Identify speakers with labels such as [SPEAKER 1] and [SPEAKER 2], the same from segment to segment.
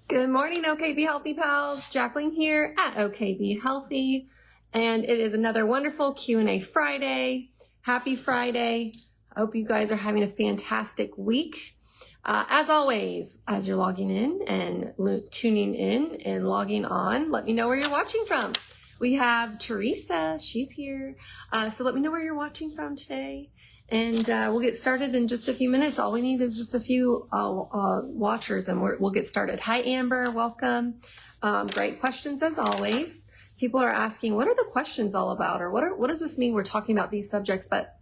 [SPEAKER 1] Good morning, OK Be Healthy pals. Jacqueline here at OK Be Healthy, and it is another wonderful Q&A Friday. Happy Friday. I hope you guys are having a fantastic week. As always, as you're logging in and tuning in and logging on, let me know where you're watching from. We have Teresa, she's here. So let me know where you're watching from today. And we'll get started in just a few minutes. All we need is just a few watchers and we'll get started. Hi, Amber. Welcome. Great questions as always. People are asking, what are the questions all about? Or what does this mean we're talking about these subjects? But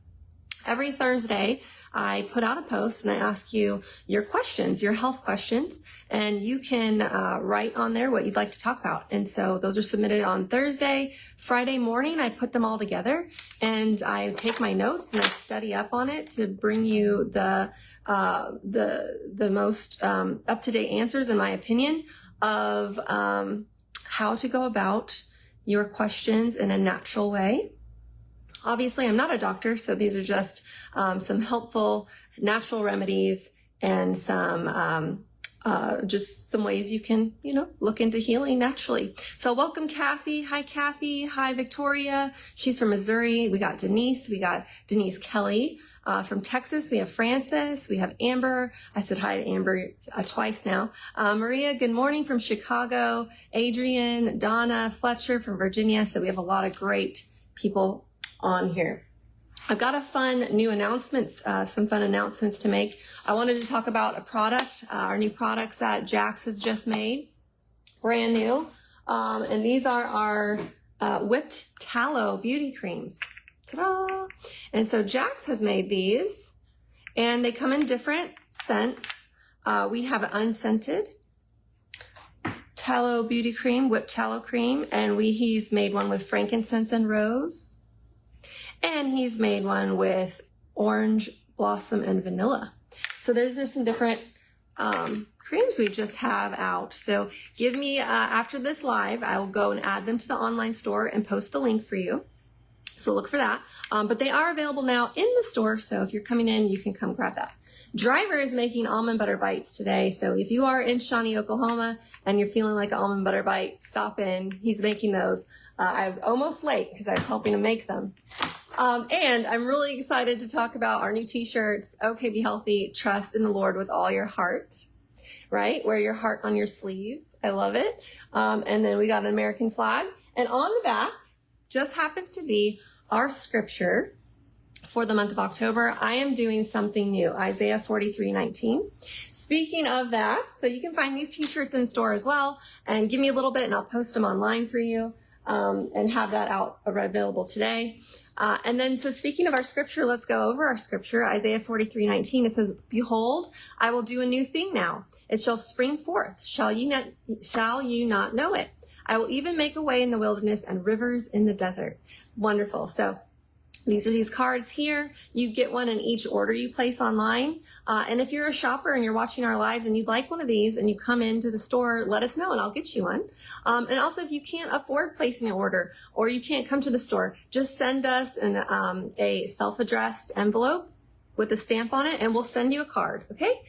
[SPEAKER 1] every Thursday, I put out a post and I ask you your questions, your health questions, and you can write on there what you'd like to talk about. And so those are submitted on Thursday. Friday morning, I put them all together and I take my notes and I study up on it to bring you the most up-to-date answers, in my opinion, of how to go about your questions in a natural way. Obviously, I'm not a doctor, so these are just some helpful natural remedies and some just some ways you can, look into healing naturally. So welcome, Kathy. Hi, Kathy. Hi, Victoria. She's from Missouri. We got Denise. We got Denise Kelly from Texas. We have Francis. We have Amber. I said hi to Amber twice now. Maria, good morning from Chicago. Adrian, Donna, Fletcher from Virginia. So we have a lot of great people on here. I've got some fun announcements to make. I wanted to talk about a product, our new products that Jax has just made, brand new. And these are our whipped tallow beauty creams. Ta-da! And so Jax has made these and they come in different scents. We have an unscented tallow beauty cream, whipped tallow cream, and he's made one with frankincense and rose. And he's made one with orange blossom and vanilla. So there's some different creams we just have out. So give me, after this live, I will go and add them to the online store and post the link for you. So look for that. But they are available now in the store. So if you're coming in, you can come grab that. Driver is making almond butter bites today. So if you are in Shawnee, Oklahoma, and you're feeling like an almond butter bite, stop in. He's making those. I was almost late because I was helping him make them. And I'm really excited to talk about our new t-shirts. Okay, be healthy. Trust in the Lord with all your heart, right? Wear your heart on your sleeve. I love it. And then we got an American flag. And on the back just happens to be our scripture for the month of October. I am doing something new, Isaiah 43:19. Speaking of that, so you can find these t-shirts in store as well, and give me a little bit and I'll post them online for you, and have that out available today. And then, so speaking of our scripture, let's go over our scripture, Isaiah 43:19. It says, "Behold, I will do a new thing now. It shall spring forth. Shall you not know it? I will even make a way in the wilderness and rivers in the desert." Wonderful. So these are these cards here. You get one in each order you place online. And if you're a shopper and you're watching our lives and you'd like one of these and you come into the store, let us know and I'll get you one. And also, if you can't afford placing an order or you can't come to the store, just send us a self-addressed envelope with a stamp on it and we'll send you a card, okay?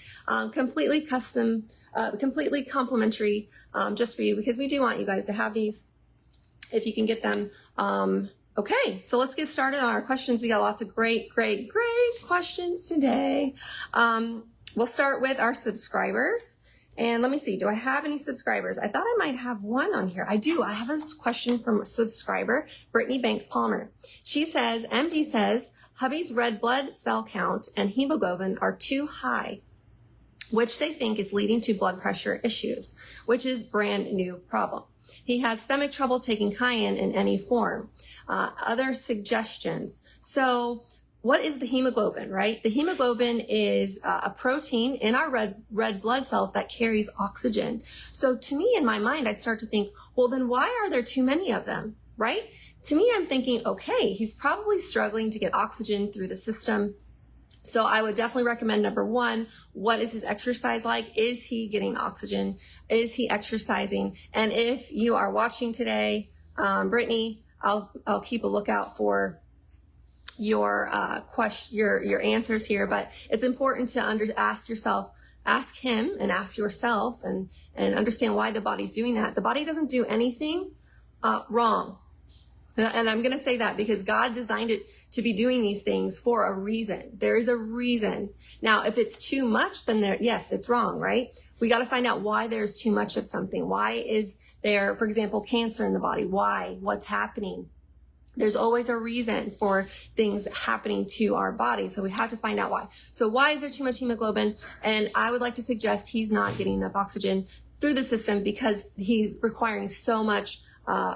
[SPEAKER 1] Completely custom, completely complimentary, just for you, because we do want you guys to have these if you can get them. Okay, so let's get started on our questions. We got lots of great questions today. We'll start with our subscribers. And let me see, do I have any subscribers? I thought I might have one on here. I do. I have a question from a subscriber, Brittany Banks Palmer. She says, MD says, hubby's red blood cell count and hemoglobin are too high, which they think is leading to blood pressure issues, which is brand new problem. He has stomach trouble taking cayenne in any form. Other suggestions. So what is the hemoglobin, right? The hemoglobin is a protein in our red blood cells that carries oxygen. So to me, in my mind, I start to think, well, then why are there too many of them, right? To me, I'm thinking, okay, he's probably struggling to get oxygen through the system. So I would definitely recommend, number one, what is his exercise like? Is he getting oxygen? Is he exercising? And if you are watching today, Brittany, I'll keep a lookout for your answers here, but it's important to ask yourself, ask him and ask yourself and understand why the body's doing that. The body doesn't do anything wrong. And I'm going to say that because God designed it to be doing these things for a reason. There is a reason. Now, if it's too much, then yes, it's wrong, right? We got to find out why there's too much of something. Why is there, for example, cancer in the body? Why? What's happening? There's always a reason for things happening to our body. So we have to find out why. So why is there too much hemoglobin? And I would like to suggest he's not getting enough oxygen through the system because he's requiring so much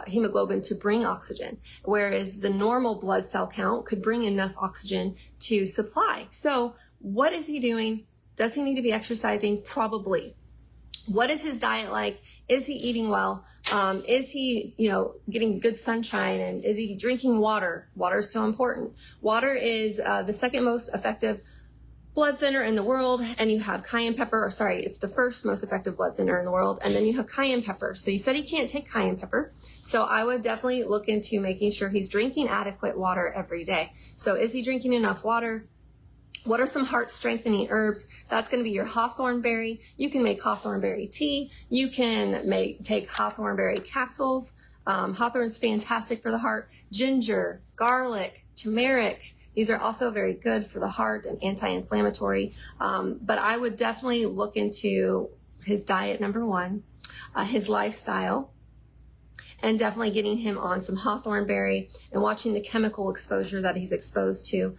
[SPEAKER 1] hemoglobin to bring oxygen, whereas the normal blood cell count could bring enough oxygen to supply. So what is he doing? Does he need to be exercising? Probably. What is his diet like? Is he eating well? Is he, getting good sunshine? And is he drinking water? Water is so important. Water is the second most effective blood thinner in the world, and you have cayenne pepper, it's the first most effective blood thinner in the world, and then you have cayenne pepper. So you said he can't take cayenne pepper, so I would definitely look into making sure he's drinking adequate water every day. So is he drinking enough water? What are some heart strengthening herbs? That's going to be your hawthorn berry. You can make hawthorn berry tea. You can take hawthorn berry capsules. Hawthorn is fantastic for the heart. Ginger, garlic, turmeric. These are also very good for the heart and anti-inflammatory. But I would definitely look into his diet, number one, his lifestyle, and definitely getting him on some hawthorn berry and watching the chemical exposure that he's exposed to,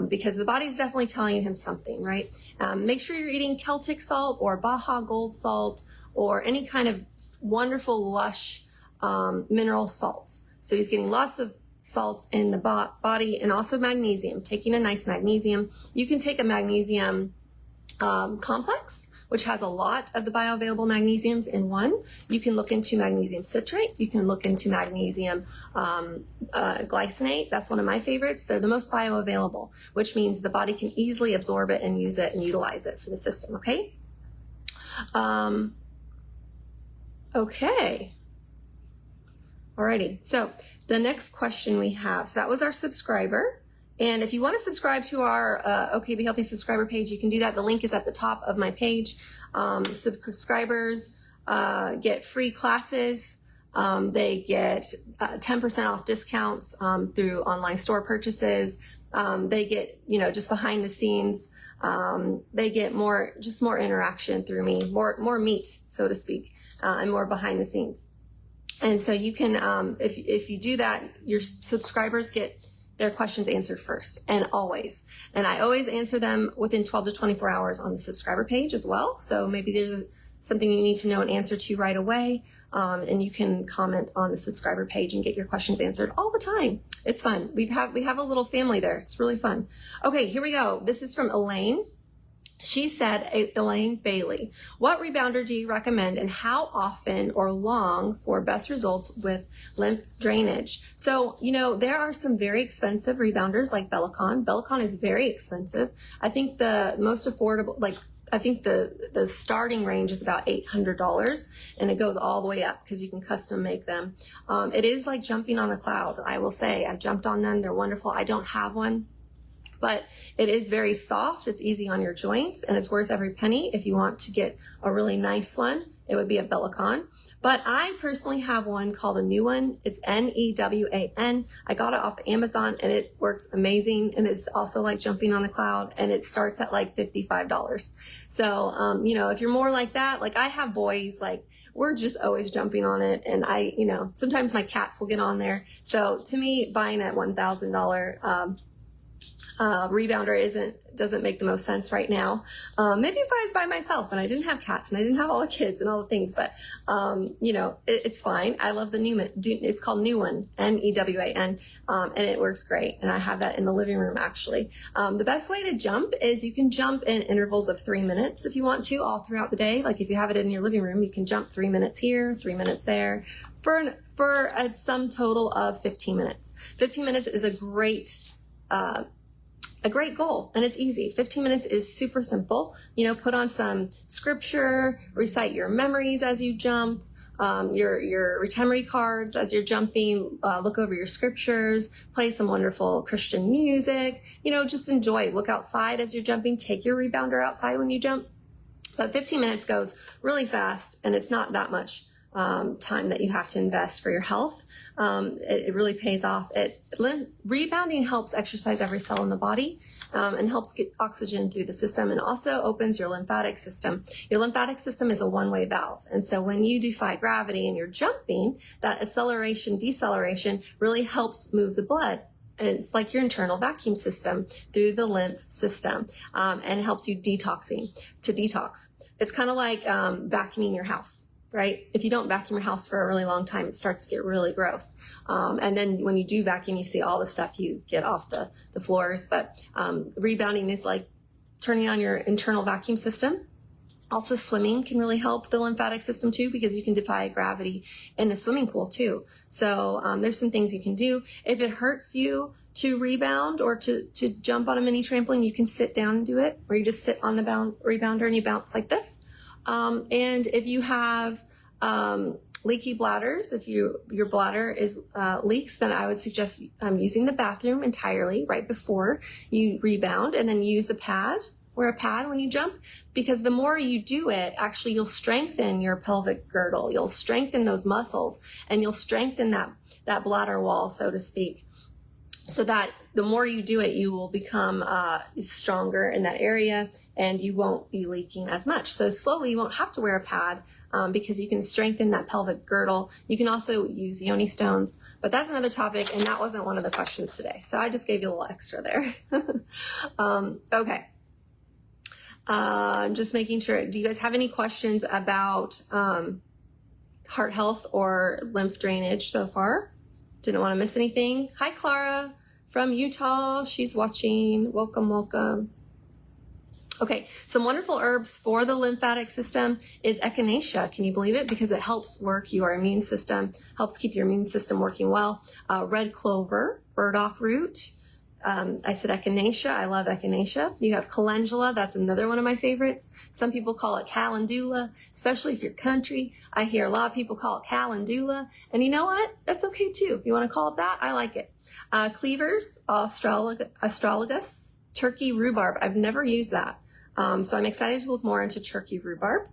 [SPEAKER 1] because the body's definitely telling him something, right? Make sure you're eating Celtic salt or Baja Gold salt or any kind of wonderful, lush mineral salts. So he's getting lots of salts in the body, and also magnesium, taking a nice magnesium. You can take a magnesium complex, which has a lot of the bioavailable magnesiums in one. You can look into magnesium citrate. You can look into magnesium glycinate. That's one of my favorites. They're the most bioavailable, which means the body can easily absorb it and use it and utilize it for the system, okay? Okay. Alrighty, so the next question we have, so that was our subscriber. And if you want to subscribe to our OK Be Healthy subscriber page, you can do that. The link is at the top of my page. Subscribers get free classes. They get 10% off discounts through online store purchases. They get, just behind the scenes. They get more interaction through me, more meat, so to speak, and more behind the scenes. And so you can, if you do that, your subscribers get their questions answered first, and always. And I always answer them within 12 to 24 hours on the subscriber page as well. So maybe there's something you need to know an answer to right away, and you can comment on the subscriber page and get your questions answered all the time. It's fun. We have a little family there. It's really fun. Okay, here we go. This is from Elaine. She said, Elaine Bailey, what rebounder do you recommend and how often or long for best results with lymph drainage? So, there are some very expensive rebounders like Bellicon. Bellicon is very expensive. I think the most affordable, the starting range is about $800, and it goes all the way up because you can custom make them. It is like jumping on a cloud. I will say I jumped on them. They're wonderful. I don't have one, but it is very soft. It's easy on your joints, and it's worth every penny. If you want to get a really nice one, it would be a Bellicon. But I personally have one called a Newan. It's Newan. I got it off Amazon, and it works amazing. And it's also like jumping on a cloud, and it starts at like $55. So, if you're more like that, like I have boys, like we're just always jumping on it. And sometimes my cats will get on there. So to me, buying that $1,000, rebounder doesn't make the most sense right now. Maybe if I was by myself and I didn't have cats and I didn't have all the kids and all the things, but it's fine. I love the Newan. It's called Newan, Newan, and it works great. And I have that in the living room actually. The best way to jump is you can jump in intervals of 3 minutes if you want to, all throughout the day. Like if you have it in your living room, you can jump 3 minutes here, 3 minutes there, for a sum total of 15 minutes. 15 minutes is a great goal, and it's easy. 15 minutes is super simple. Put on some scripture, recite your memories as you jump, your retemery cards as you're jumping, look over your scriptures, play some wonderful Christian music, just enjoy. Look outside as you're jumping. Take your rebounder outside when you jump. But 15 minutes goes really fast, and it's not that much time that you have to invest for your health. It really pays off. Rebounding helps exercise every cell in the body and helps get oxygen through the system, and also opens your lymphatic system. Your lymphatic system is a one-way valve. And so when you defy gravity and you're jumping, that acceleration, deceleration really helps move the blood. And it's like your internal vacuum system through the lymph system, and helps you to detox. It's kind of like vacuuming your house, right? If you don't vacuum your house for a really long time, it starts to get really gross. And then when you do vacuum, you see all the stuff you get off the floors. But rebounding is like turning on your internal vacuum system. Also, swimming can really help the lymphatic system too, because you can defy gravity in the swimming pool too. So there's some things you can do. If it hurts you to rebound or to jump on a mini trampoline, you can sit down and do it, or you just sit on the rebounder and you bounce like this. And if you have leaky bladders, if your bladder is leaks, then I would suggest using the bathroom entirely right before you rebound, and then use a pad. Wear a pad when you jump, because the more you do it, actually you'll strengthen your pelvic girdle. You'll strengthen those muscles, and you'll strengthen that bladder wall, so to speak, so that the more you do it, you will become stronger in that area, and you won't be leaking as much. So slowly, you won't have to wear a pad because you can strengthen that pelvic girdle. You can also use yoni stones, but that's another topic, and that wasn't one of the questions today. So I just gave you a little extra there. Okay. Just making sure. Do you guys have any questions about heart health or lymph drainage so far? Didn't want to miss anything. Hi, Clara from Utah. She's watching. Welcome, welcome. Okay, some wonderful herbs for the lymphatic system is echinacea. Can you believe it? Because it helps work your immune system, helps keep your immune system working well. Red clover, burdock root. I said echinacea. I love echinacea. You have calendula. That's another one of my favorites. Some people call it calendula, especially if you're country. I hear a lot of people call it calendula. And you know what? That's okay too. If you want to call it that, I like it. Cleavers, astragalus, turkey rhubarb. I've never used that. So I'm excited to look more into turkey rhubarb.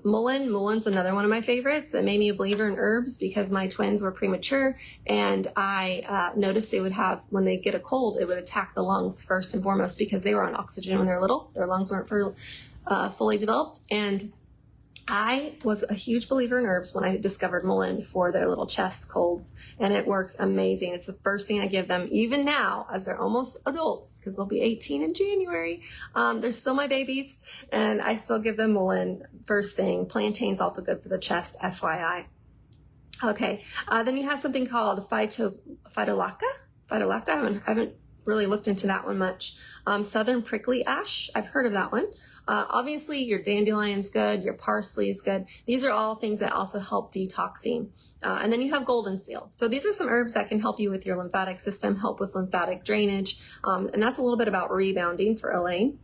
[SPEAKER 1] Mullein's another one of my favorites. It made me a believer in herbs because my twins were premature, and I noticed they would have, when they get a cold, it would attack the lungs first and foremost because they were on oxygen when they were little. Their lungs weren't fully developed. And I was a huge believer in herbs when I discovered mullein for their little chest colds, and it works amazing. It's the first thing I give them, even now, as they're almost adults, because they'll be 18 in January. They're still my babies, and I still give them mullein first thing. Plantain's also good for the chest, FYI. Okay, then you have something called phytolacca. I haven't really looked into that one much. Southern prickly ash, I've heard of that one. Obviously, your dandelion's good, your parsley is good. These are all things that also help detoxing. And then you have golden seal. So these are some herbs that can help you with your lymphatic system, help with lymphatic drainage. And that's a little bit about rebounding for Elaine.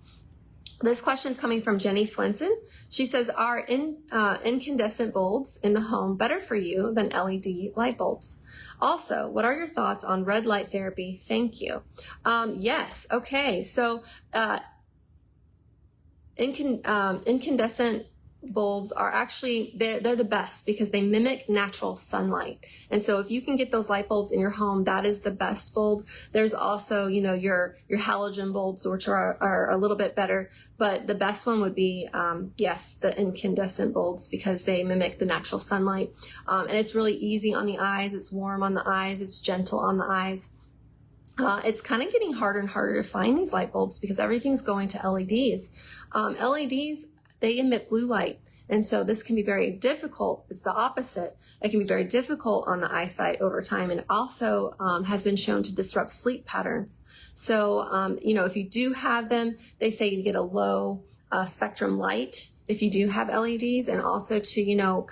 [SPEAKER 1] This question is coming from Jenny Swenson. She says, are incandescent bulbs in the home better for you than LED light bulbs? Also, what are your thoughts on red light therapy? Thank you. Yes. Okay. So, incandescent bulbs are actually, they're the best because they mimic natural sunlight. And so if you can get those light bulbs in your home, that is the best bulb. There's also, your halogen bulbs, which are a little bit better, but the best one would be, yes, the incandescent bulbs, because they mimic the natural sunlight. And it's really easy on the eyes. It's warm on the eyes. It's gentle on the eyes. It's kind of getting harder and harder to find these light bulbs because everything's going to LEDs. LEDs, they emit blue light. And so this can be very difficult. It's the opposite. It can be very difficult on the eyesight over time, and also has been shown to disrupt sleep patterns. So, if you do have them, they say you get a low spectrum light if you do have LEDs, and also to, know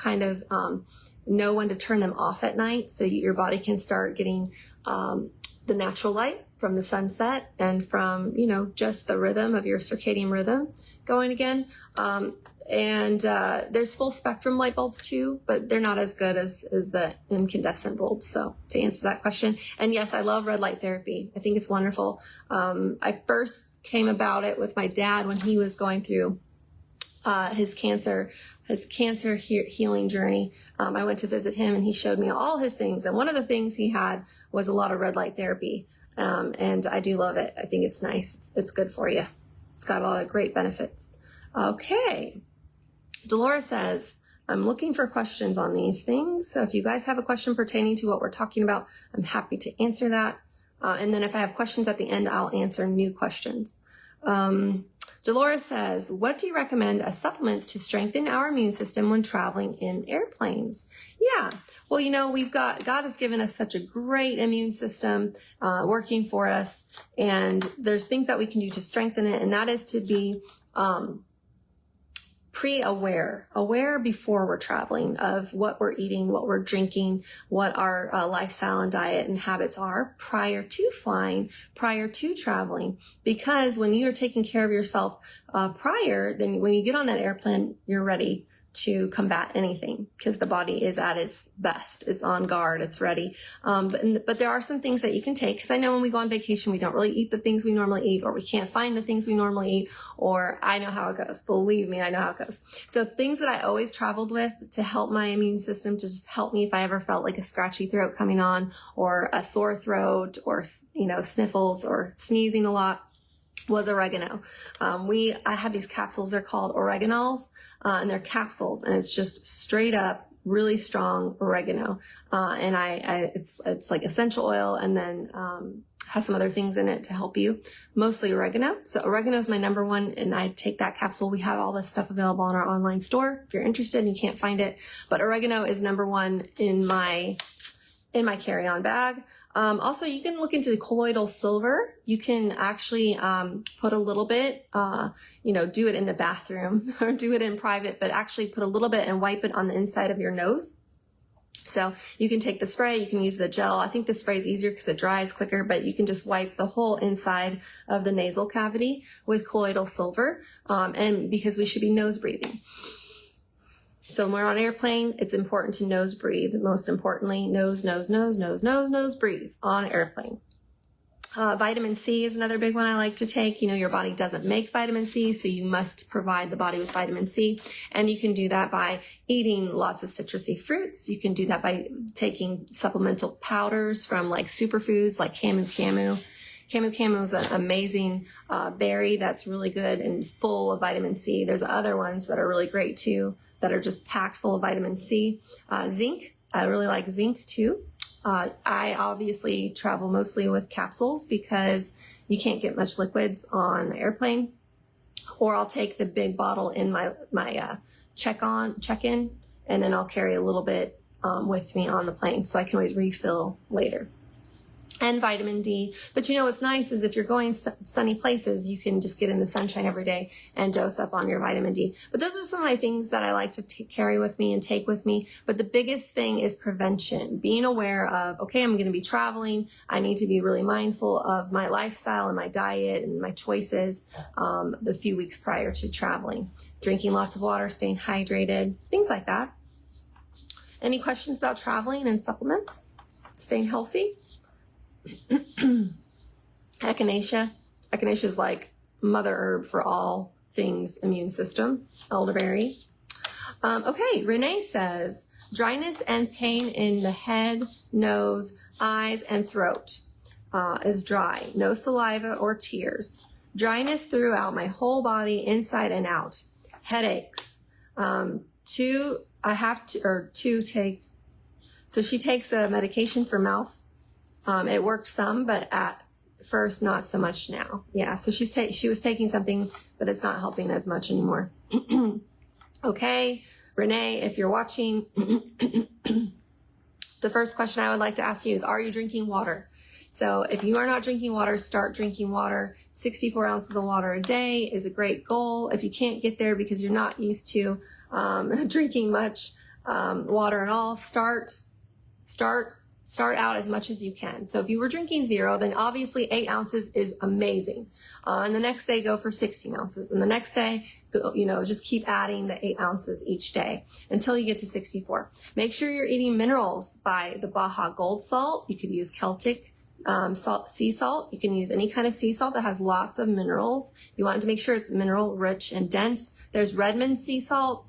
[SPEAKER 1] when to turn them off at night so your body can start getting the natural light from the sunset and from, just the rhythm of your circadian rhythm going again. And there's full spectrum light bulbs too, but they're not as good as the incandescent bulbs. So to answer that question, and yes, I love red light therapy. I think it's wonderful. I first came about it with my dad when he was going through his cancer healing journey. I went to visit him and he showed me all his things. And one of the things he had was a lot of red light therapy. And I do love it. I think it's nice. It's good for you. It's got a lot of great benefits. Okay. Dolores says, I'm looking for questions on these things. So if you guys have a question pertaining to what we're talking about, I'm happy to answer that. And then if I have questions at the end, I'll answer new questions. Dolores says, what do you recommend as supplements to strengthen our immune system when traveling in airplanes? Yeah. Well, God has given us such a great immune system, working for us. And there's things that we can do to strengthen it. And that is to be, aware before we're traveling of what we're eating, what we're drinking, what our lifestyle and diet and habits are prior to flying, prior to traveling. Because when you're taking care of yourself prior, then when you get on that airplane, you're ready to combat anything because the body is at its best. It's on guard. It's ready. But there are some things that you can take because I know when we go on vacation, we don't really eat the things we normally eat, or we can't find the things we normally eat, or I know how it goes. Believe me, I know how it goes. So things that I always traveled with to help my immune system, to just help me if I ever felt like a scratchy throat coming on or a sore throat or, sniffles or sneezing a lot, was oregano. I have these capsules. They're called oreganols. And they're capsules, and it's just straight up really strong oregano. And it's like essential oil, and then has some other things in it to help you. Mostly oregano. So oregano is my number one, and I take that capsule. We have all this stuff available on our online store if you're interested and you can't find it. But oregano is number one in my carry-on bag. Also, you can look into colloidal silver. You can actually put a little bit, do it in the bathroom or do it in private, but actually put a little bit and wipe it on the inside of your nose. So you can take the spray, you can use the gel. I think the spray is easier because it dries quicker, but you can just wipe the whole inside of the nasal cavity with colloidal silver, and because we should be nose breathing. So when we're on an airplane, it's important to nose breathe. Most importantly, nose breathe on an airplane. Vitamin C is another big one I like to take. Your body doesn't make vitamin C, so you must provide the body with vitamin C. And you can do that by eating lots of citrusy fruits. You can do that by taking supplemental powders from like superfoods like camu camu. Camu camu is an amazing berry that's really good and full of vitamin C. There's other ones that are really great too, that are just packed full of vitamin C. Zinc, I really like zinc too. I obviously travel mostly with capsules because you can't get much liquids on the airplane. Or I'll take the big bottle in my check-in, and then I'll carry a little bit with me on the plane so I can always refill later. And vitamin D. But what's nice is if you're going sunny places, you can just get in the sunshine every day and dose up on your vitamin D. But those are some of my things that I like to carry with me and take with me. But the biggest thing is prevention. Being aware of, okay, I'm going to be traveling. I need to be really mindful of my lifestyle and my diet and my choices the few weeks prior to traveling. Drinking lots of water, staying hydrated, things like that. Any questions about traveling and supplements? Staying healthy? Echinacea. Echinacea is like mother herb for all things immune system. Elderberry. Okay, Renee says, dryness and pain in the head, nose, eyes, and throat is dry. No saliva or tears. Dryness throughout my whole body, inside and out. Headaches. So she takes a medication for mouth. It worked some, but at first not so much now. Yeah, so she was taking something, but it's not helping as much anymore. Okay, Renee, if you're watching, the first question I would like to ask you is, are you drinking water? So if you are not drinking water, start drinking water. 64 ounces of water a day is a great goal. If you can't get there because you're not used to drinking much water at all, start out as much as you can. So if you were drinking 0, then obviously 8 ounces is amazing. And the next day, go for 16 ounces. And the next day, just keep adding the 8 ounces each day until you get to 64. Make sure you're eating minerals by the Baja Gold Salt. You could use Celtic sea salt. You can use any kind of sea salt that has lots of minerals. You want to make sure it's mineral rich and dense. There's Redmond sea salt.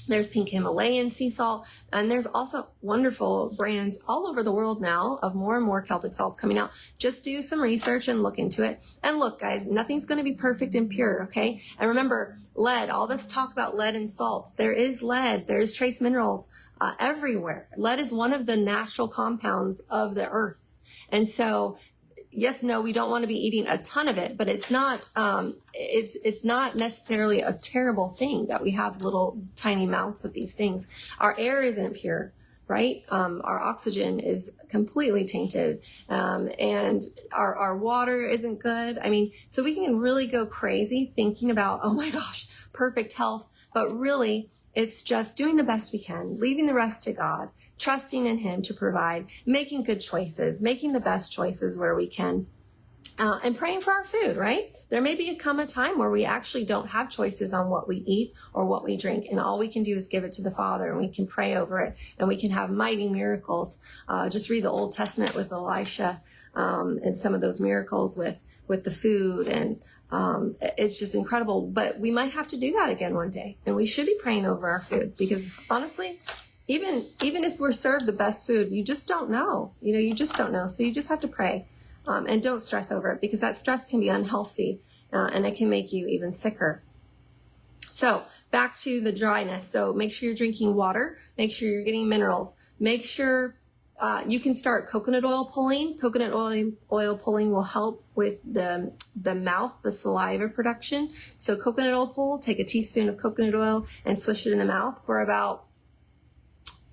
[SPEAKER 1] There's pink Himalayan sea salt. And there's also wonderful brands all over the world now of more and more Celtic salts coming out. Just do some research and look into it. And look, guys, nothing's going to be perfect and pure, okay? And remember, lead, all this talk about lead and salts. There is lead. There's trace minerals everywhere. Lead is one of the natural compounds of the earth. And so, yes, no, we don't want to be eating a ton of it, but it's not necessarily a terrible thing that we have little tiny amounts of these things. Our air isn't pure, right? Our oxygen is completely tainted, and our water isn't good. I mean, so we can really go crazy thinking about, oh my gosh, perfect health, but really it's just doing the best we can, leaving the rest to God, trusting in Him to provide, making good choices, making the best choices where we can, and praying for our food, right? There may come a time where we actually don't have choices on what we eat or what we drink, and all we can do is give it to the Father, and we can pray over it, and we can have mighty miracles. Just read the Old Testament with Elisha, and some of those miracles with the food, and it's just incredible. But we might have to do that again one day, and we should be praying over our food, because honestly, even if we're served the best food, you just don't know. You just don't know. So you just have to pray, and don't stress over it, because that stress can be unhealthy, and it can make you even sicker. So back to the dryness. So make sure you're drinking water. Make sure you're getting minerals. Make sure you can start coconut oil pulling. Coconut oil pulling will help with the mouth, the saliva production. So coconut oil pull, take a teaspoon of coconut oil and swish it in the mouth for about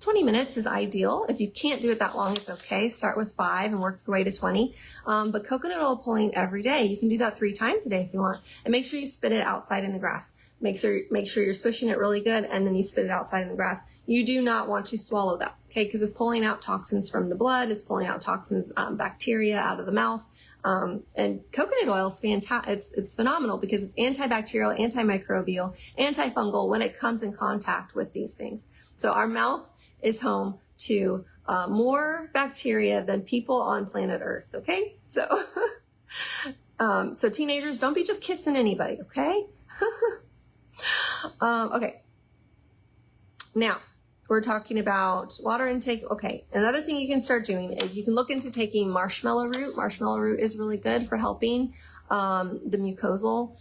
[SPEAKER 1] 20 minutes is ideal. If you can't do it that long, it's okay. Start with 5 and work your way to 20. But coconut oil pulling every day, you can do that 3 times a day if you want. And make sure you spit it outside in the grass. Make sure you're swishing it really good, and then you spit it outside in the grass. You do not want to swallow that, okay? Because it's pulling out toxins from the blood. It's pulling out toxins, bacteria out of the mouth. And coconut oil is fantastic. It's phenomenal because it's antibacterial, antimicrobial, antifungal when it comes in contact with these things. So our mouth is home to more bacteria than people on planet Earth, okay? So, so teenagers, don't be just kissing anybody, okay? Okay. Now, we're talking about water intake. Okay, another thing you can start doing is you can look into taking marshmallow root. Marshmallow root is really good for helping the mucosal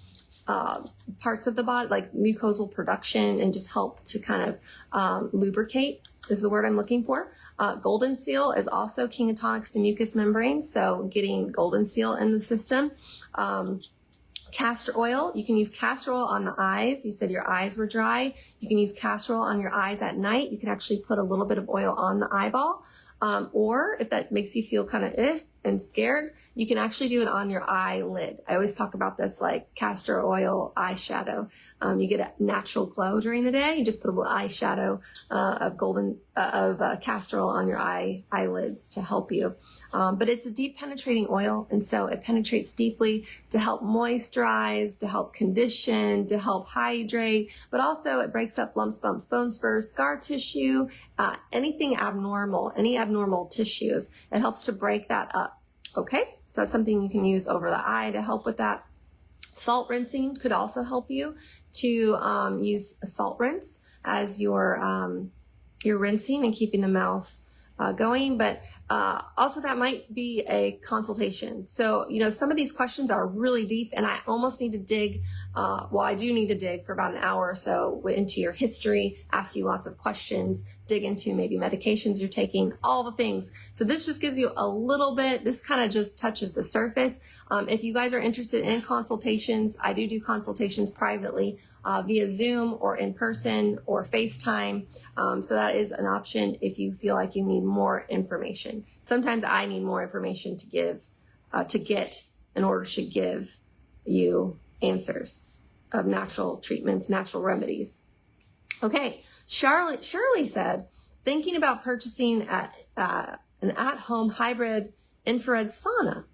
[SPEAKER 1] parts of the body, like mucosal production, and just help to kind of lubricate is the word I'm looking for. Golden seal is also king of tonics to mucous membranes, so getting golden seal in the system. Castor oil, you can use castor oil on the eyes. You said your eyes were dry. You can use castor oil on your eyes at night. You can actually put a little bit of oil on the eyeball. Or if that makes you feel kind of and scared, you can actually do it on your eyelid. I always talk about this like castor oil eyeshadow. You get a natural glow during the day. You just put a little eyeshadow of castor oil on your eyelids to help you. But it's a deep penetrating oil, and so it penetrates deeply to help moisturize, to help condition, to help hydrate, but also it breaks up lumps, bumps, bone spurs, scar tissue, anything abnormal, any abnormal tissues. It helps to break that up. Okay, so that's something you can use over the eye to help with that. Salt rinsing could also help you to use a salt rinse as you're rinsing and keeping the mouth going, but also that might be a consultation. So, some of these questions are really deep, and I almost need to dig, I do need to dig for about an hour or so into your history, ask you lots of questions, dig into maybe medications you're taking, all the things. So this just gives you a little bit, this kind of just touches the surface. If you guys are interested in consultations, I do consultations privately via Zoom or in person or FaceTime. So that is an option if you feel like you need more information. Sometimes I need more information to get in order to give you answers of natural treatments, natural remedies. Okay, Shirley said, thinking about purchasing an at-home hybrid infrared sauna.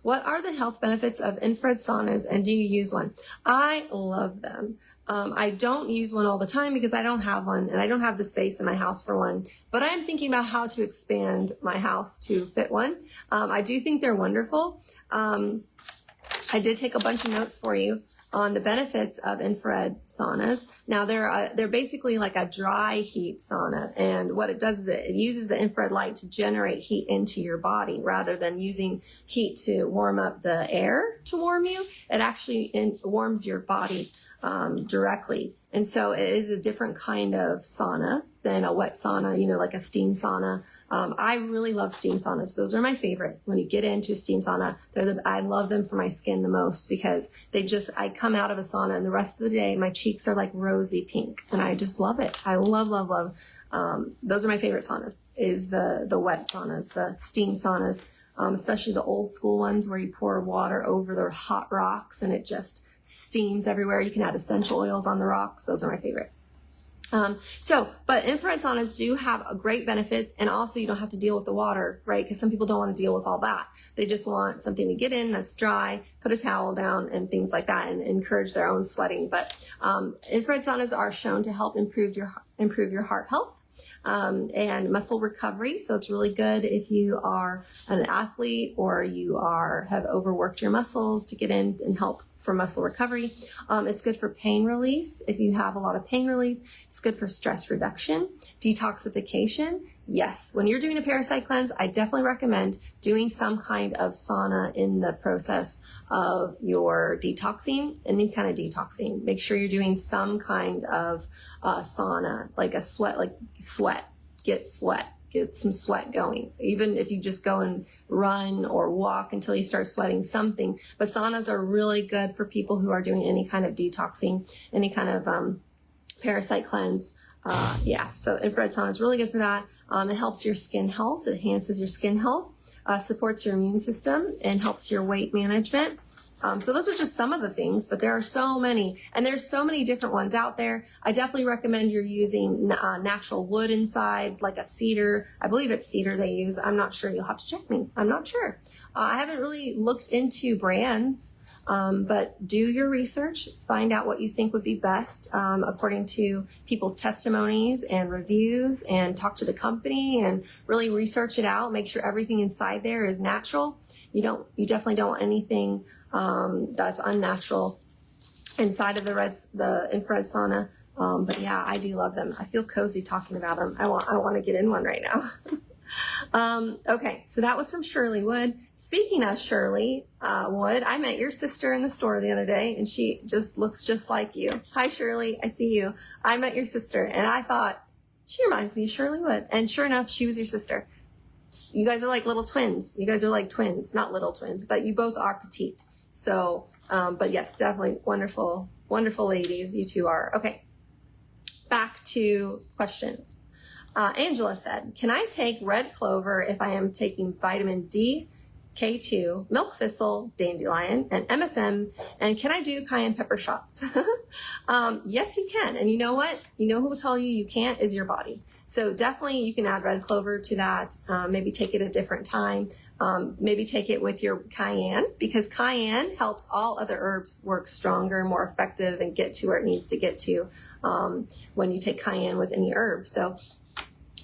[SPEAKER 1] what are the health benefits of infrared saunas and do you use one? I love them. I don't use one all the time because I don't have one and I don't have the space in my house for one, but I am thinking about how to expand my house to fit one. I do think they're wonderful. I did take a bunch of notes for you on the benefits of infrared saunas. Now they're basically like a dry heat sauna, and what it does is it uses the infrared light to generate heat into your body rather than using heat to warm up the air to warm you. It actually warms your body directly. And so it is a different kind of sauna than a wet sauna, you know, like a steam sauna. I really love steam saunas. Those are my favorite. When you get into a steam sauna, I love them for my skin the most because I come out of a sauna and the rest of the day, my cheeks are like rosy pink and I just love it. I love, love, love. Those are my favorite saunas, is the wet saunas, the steam saunas, especially the old school ones where you pour water over the hot rocks and it just steams everywhere. You can add essential oils on the rocks. Those are my favorite. But infrared saunas do have great benefits, and also you don't have to deal with the water, right? Because some people don't want to deal with all that. They just want something to get in that's dry, put a towel down and things like that, and encourage their own sweating. But infrared saunas are shown to help improve your heart health and muscle recovery. So it's really good if you are an athlete or you have overworked your muscles to get in and help for muscle recovery. It's good for pain relief. If you have a lot of pain relief, it's good for stress reduction, detoxification. Yes, when you're doing a parasite cleanse, I definitely recommend doing some kind of sauna in the process of your detoxing, any kind of detoxing. Make sure you're doing some kind of sauna, like get some sweat going. Even if you just go and run or walk until you start sweating, something. But saunas are really good for people who are doing any kind of detoxing, any kind of parasite cleanse. So infrared sauna is really good for that. It helps your skin health. It enhances your skin health, supports your immune system, and helps your weight management. So those are just some of the things, but there are so many, and there's so many different ones out there. I definitely recommend you're using natural wood inside, like a cedar. I believe it's cedar they use. I'm not sure. You'll have to check me. I'm not sure. I haven't really looked into brands, but do your research. Find out what you think would be best according to people's testimonies and reviews, and talk to the company and really research it out. Make sure everything inside there is natural. You definitely don't want anything that's unnatural inside of the infrared sauna. But yeah, I do love them. I feel cozy talking about them. I want to get in one right now. Okay, so that was from Shirley Wood. Speaking of Shirley Wood, I met your sister in the store the other day, and she just looks just like you. Hi, Shirley. I see you. I met your sister, and I thought, she reminds me of Shirley Wood. And sure enough, she was your sister. You guys are like little twins. You guys are like twins, not little twins, but you both are petite. So, but yes, definitely wonderful, wonderful ladies. You two are. Okay. Back to questions. Angela said, can I take red clover if I am taking vitamin D, K2, milk thistle, dandelion, and MSM, and can I do cayenne pepper shots? Yes, you can. And you know what? You know who will tell you can't is your body. So definitely you can add red clover to that. Maybe take it a different time. Maybe take it with your cayenne, because cayenne helps all other herbs work stronger, more effective, and get to where it needs to get to when you take cayenne with any herb. So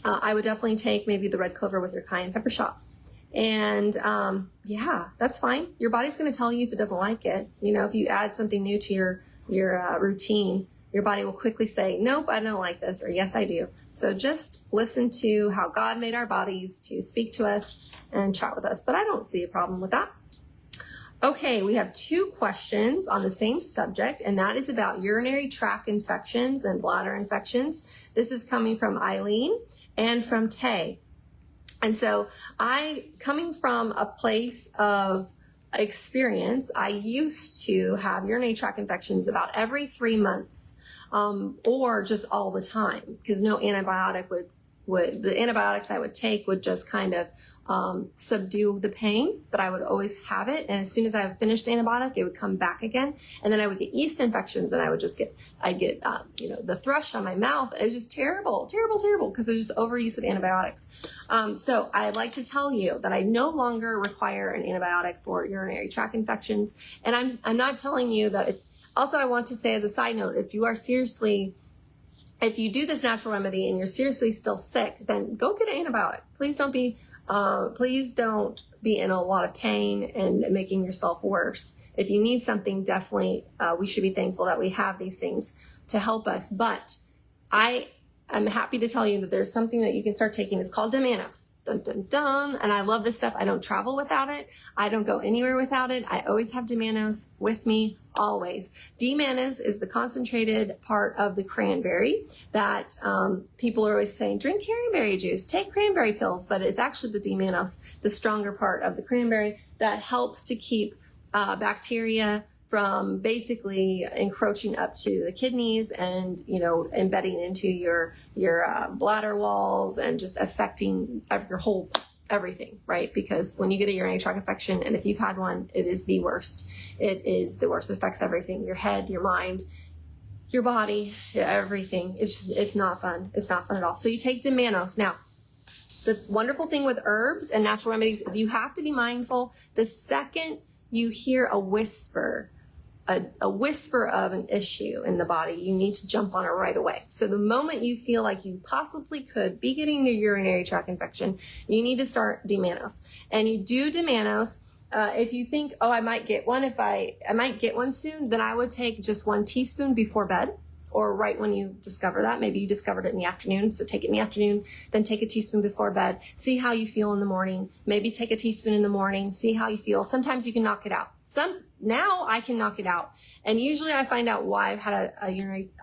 [SPEAKER 1] I would definitely take maybe the red clover with your cayenne pepper shot. And yeah, that's fine. Your body's going to tell you if it doesn't like it. You know, if you add something new to your routine, your body will quickly say, nope, I don't like this, or yes, I do. So just listen to how God made our bodies to speak to us and chat with us. But I don't see a problem with that. Okay, we have 2 questions on the same subject, and that is about urinary tract infections and bladder infections. This is coming from Eileen and from Tay. And so coming from a place of experience, I used to have urinary tract infections about every 3 months, or just all the time, because no antibiotic would, the antibiotics I would take would just kind of subdue the pain, but I would always have it. And as soon as I finished the antibiotic, it would come back again. And then I would get yeast infections, and I would just I'd get the thrush on my mouth. It was just terrible, because there's just overuse of antibiotics. So I'd like to tell you that I no longer require an antibiotic for urinary tract infections. And I'm not telling you that. Also, I want to say as a side note, if you do this natural remedy and you're seriously still sick, then go get an antibiotic. Please don't be in a lot of pain and making yourself worse. If you need something, definitely, we should be thankful that we have these things to help us. But I'm happy to tell you that there's something that you can start taking. It's called D-mannose. Dun, dun, dun. And I love this stuff. I don't travel without it. I don't go anywhere without it. I always have D-mannose with me, always. D-mannose is the concentrated part of the cranberry that people are always saying, drink cranberry juice, take cranberry pills, but it's actually the D-mannose, the stronger part of the cranberry that helps to keep bacteria from basically encroaching up to the kidneys and, embedding into your bladder walls and just affecting your whole everything, right? Because when you get a urinary tract infection, and if you've had one, it is the worst. It is the worst. It affects everything, your head, your mind, your body, everything. It's not fun. It's not fun at all. So you take D-mannose. Now, the wonderful thing with herbs and natural remedies is you have to be mindful the second you hear a whisper of an issue in the body, you need to jump on it right away. So the moment you feel like you possibly could be getting a urinary tract infection, you need to start D-mannose. And you do D-mannose. If you think, I might get one I might get one soon, then I would take just 1 teaspoon before bed, or right when you discover that. Maybe you discovered it in the afternoon, so take it in the afternoon, then take a teaspoon before bed. See how you feel in the morning. Maybe take a teaspoon in the morning, see how you feel. Sometimes you can knock it out. Now I can knock it out. And usually I find out why I've had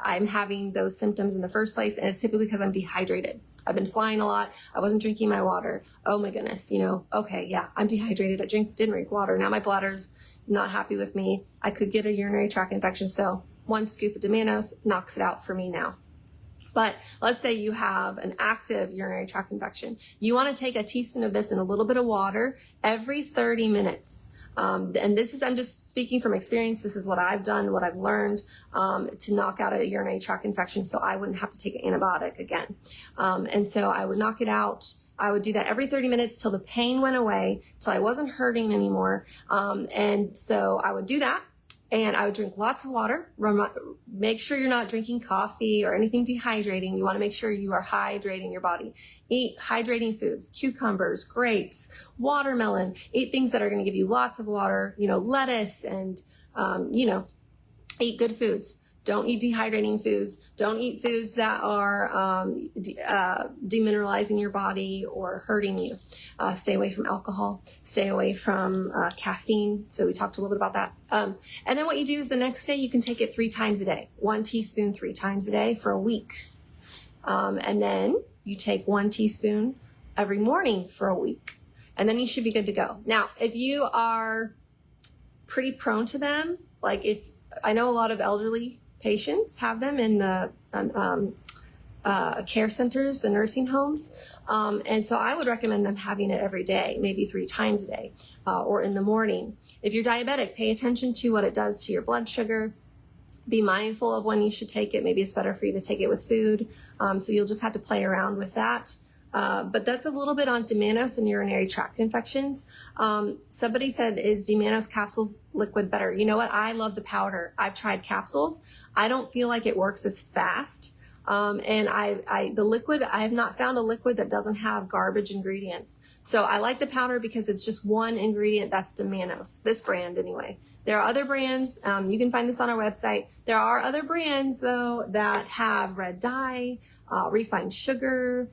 [SPEAKER 1] I'm having those symptoms in the first place, and it's typically because I'm dehydrated. I've been flying a lot. I wasn't drinking my water. Oh my goodness, okay, yeah, I'm dehydrated. I didn't drink water. Now my bladder's not happy with me. I could get a urinary tract infection. So 1 scoop of D-mannose knocks it out for me now. But let's say you have an active urinary tract infection. You want to take a teaspoon of this in a little bit of water every 30 minutes. And I'm just speaking from experience. This is what I've done, what I've learned to knock out a urinary tract infection so I wouldn't have to take an antibiotic again. And so I would knock it out. I would do that every 30 minutes till the pain went away, till I wasn't hurting anymore. And so I would do that. And I would drink lots of water. Make sure you're not drinking coffee or anything dehydrating. You want to make sure you are hydrating your body. Eat hydrating foods, cucumbers, grapes, watermelon. Eat things that are going to give you lots of water, lettuce, and, eat good foods. Don't eat dehydrating foods. Don't eat foods that are demineralizing your body or hurting you. Stay away from alcohol. Stay away from caffeine. So we talked a little bit about that. And then what you do is the next day you can take it 3 times a day. 1 teaspoon 3 times a day for a week. And then you take 1 teaspoon every morning for a week. And then you should be good to go. Now, if you are pretty prone to them, I know a lot of elderly patients have them in the care centers, the nursing homes. And so I would recommend them having it every day, maybe 3 times a day, or in the morning. If you're diabetic, pay attention to what it does to your blood sugar. Be mindful of when you should take it. Maybe it's better for you to take it with food. So you'll just have to play around with that. But that's a little bit on D-mannose and urinary tract infections. Somebody said, is D-mannose capsules liquid better? You know what? I love the powder. I've tried capsules. I don't feel like it works as fast. And the liquid, I have not found a liquid that doesn't have garbage ingredients. So I like the powder because it's just one ingredient. That's D-mannose, this brand anyway. There are other brands. You can find this on our website. There are other brands though that have red dye, refined sugar.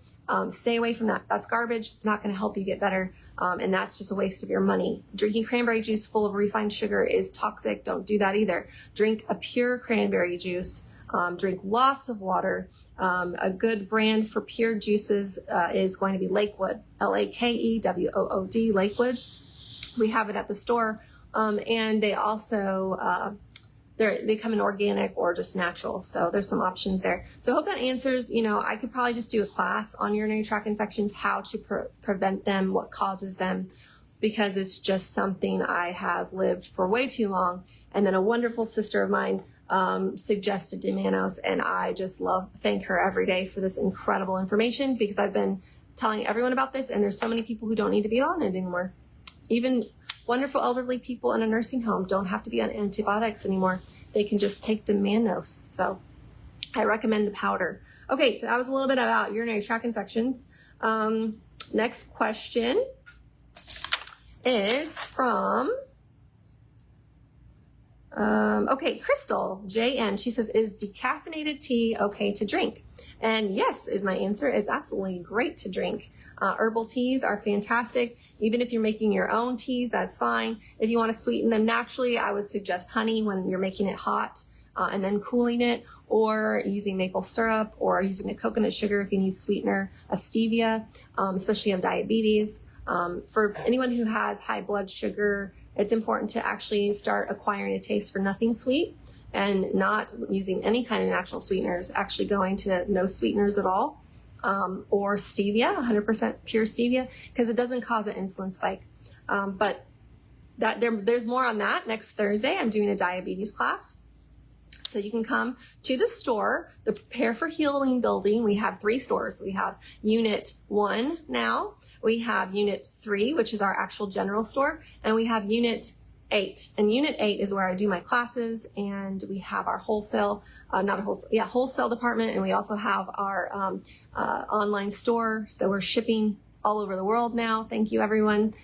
[SPEAKER 1] Stay away from that. That's garbage. It's not going to help you get better. And that's just a waste of your money. Drinking cranberry juice full of refined sugar is toxic. Don't do that either. Drink a pure cranberry juice. Drink lots of water. A good brand for pure juices is going to be Lakewood, Lakewood, Lakewood. We have it at the store. And they also, they come in organic or just natural. So there's some options there. So I hope that answers, I could probably just do a class on urinary tract infections, how to prevent them, what causes them, because it's just something I have lived for way too long. And then a wonderful sister of mine suggested Demanos, and I just thank her every day for this incredible information, because I've been telling everyone about this, and there's so many people who don't need to be on it anymore. Even wonderful elderly people in a nursing home don't have to be on antibiotics anymore. They can just take Demanos. So I recommend the powder. Okay, that was a little bit about urinary tract infections. Next question is from, Crystal JN. She says, is decaffeinated tea okay to drink? And yes, is my answer. It's absolutely great to drink. Herbal teas are fantastic. Even if you're making your own teas, that's fine. If you want to sweeten them naturally, I would suggest honey when you're making it hot and then cooling it, or using maple syrup, or using a coconut sugar if you need sweetener, a stevia, especially if you have diabetes. For anyone who has high blood sugar, it's important to actually start acquiring a taste for nothing sweet and not using any kind of natural sweeteners, actually going to no sweeteners at all, or stevia, 100% pure stevia, because it doesn't cause an insulin spike. But there's more on that next Thursday. I'm doing a diabetes class. So you can come to the store, the Prepare for Healing building. We have 3 stores. We have Unit 1 now. We have Unit 3, which is our actual general store. And we have Unit 8. And Unit 8 is where I do my classes. And we have our wholesale department. And we also have our online store. So we're shipping all over the world now. Thank you, everyone.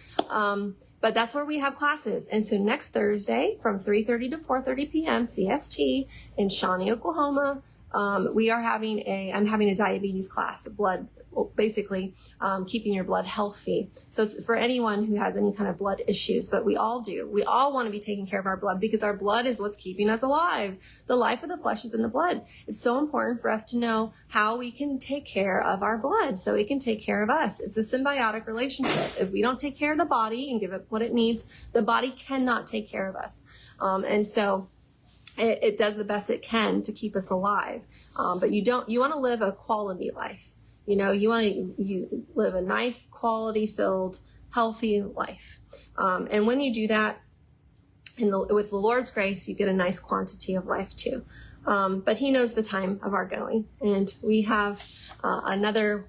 [SPEAKER 1] But that's where we have classes. And so next Thursday from 3:30 to 4:30 p.m. CST in Shawnee, Oklahoma, I'm having a diabetes class, basically keeping your blood healthy. So it's for anyone who has any kind of blood issues, but we all do. We all want to be taking care of our blood, because our blood is what's keeping us alive. The life of the flesh is in the blood. It's so important for us to know how we can take care of our blood so it can take care of us. It's a symbiotic relationship. If we don't take care of the body and give it what it needs, the body cannot take care of us. And so it does the best it can to keep us alive. But you want to live a quality life. You want to live a nice, quality-filled, healthy life. And when you do that, with the Lord's grace, you get a nice quantity of life too. But He knows the time of our going. And we have another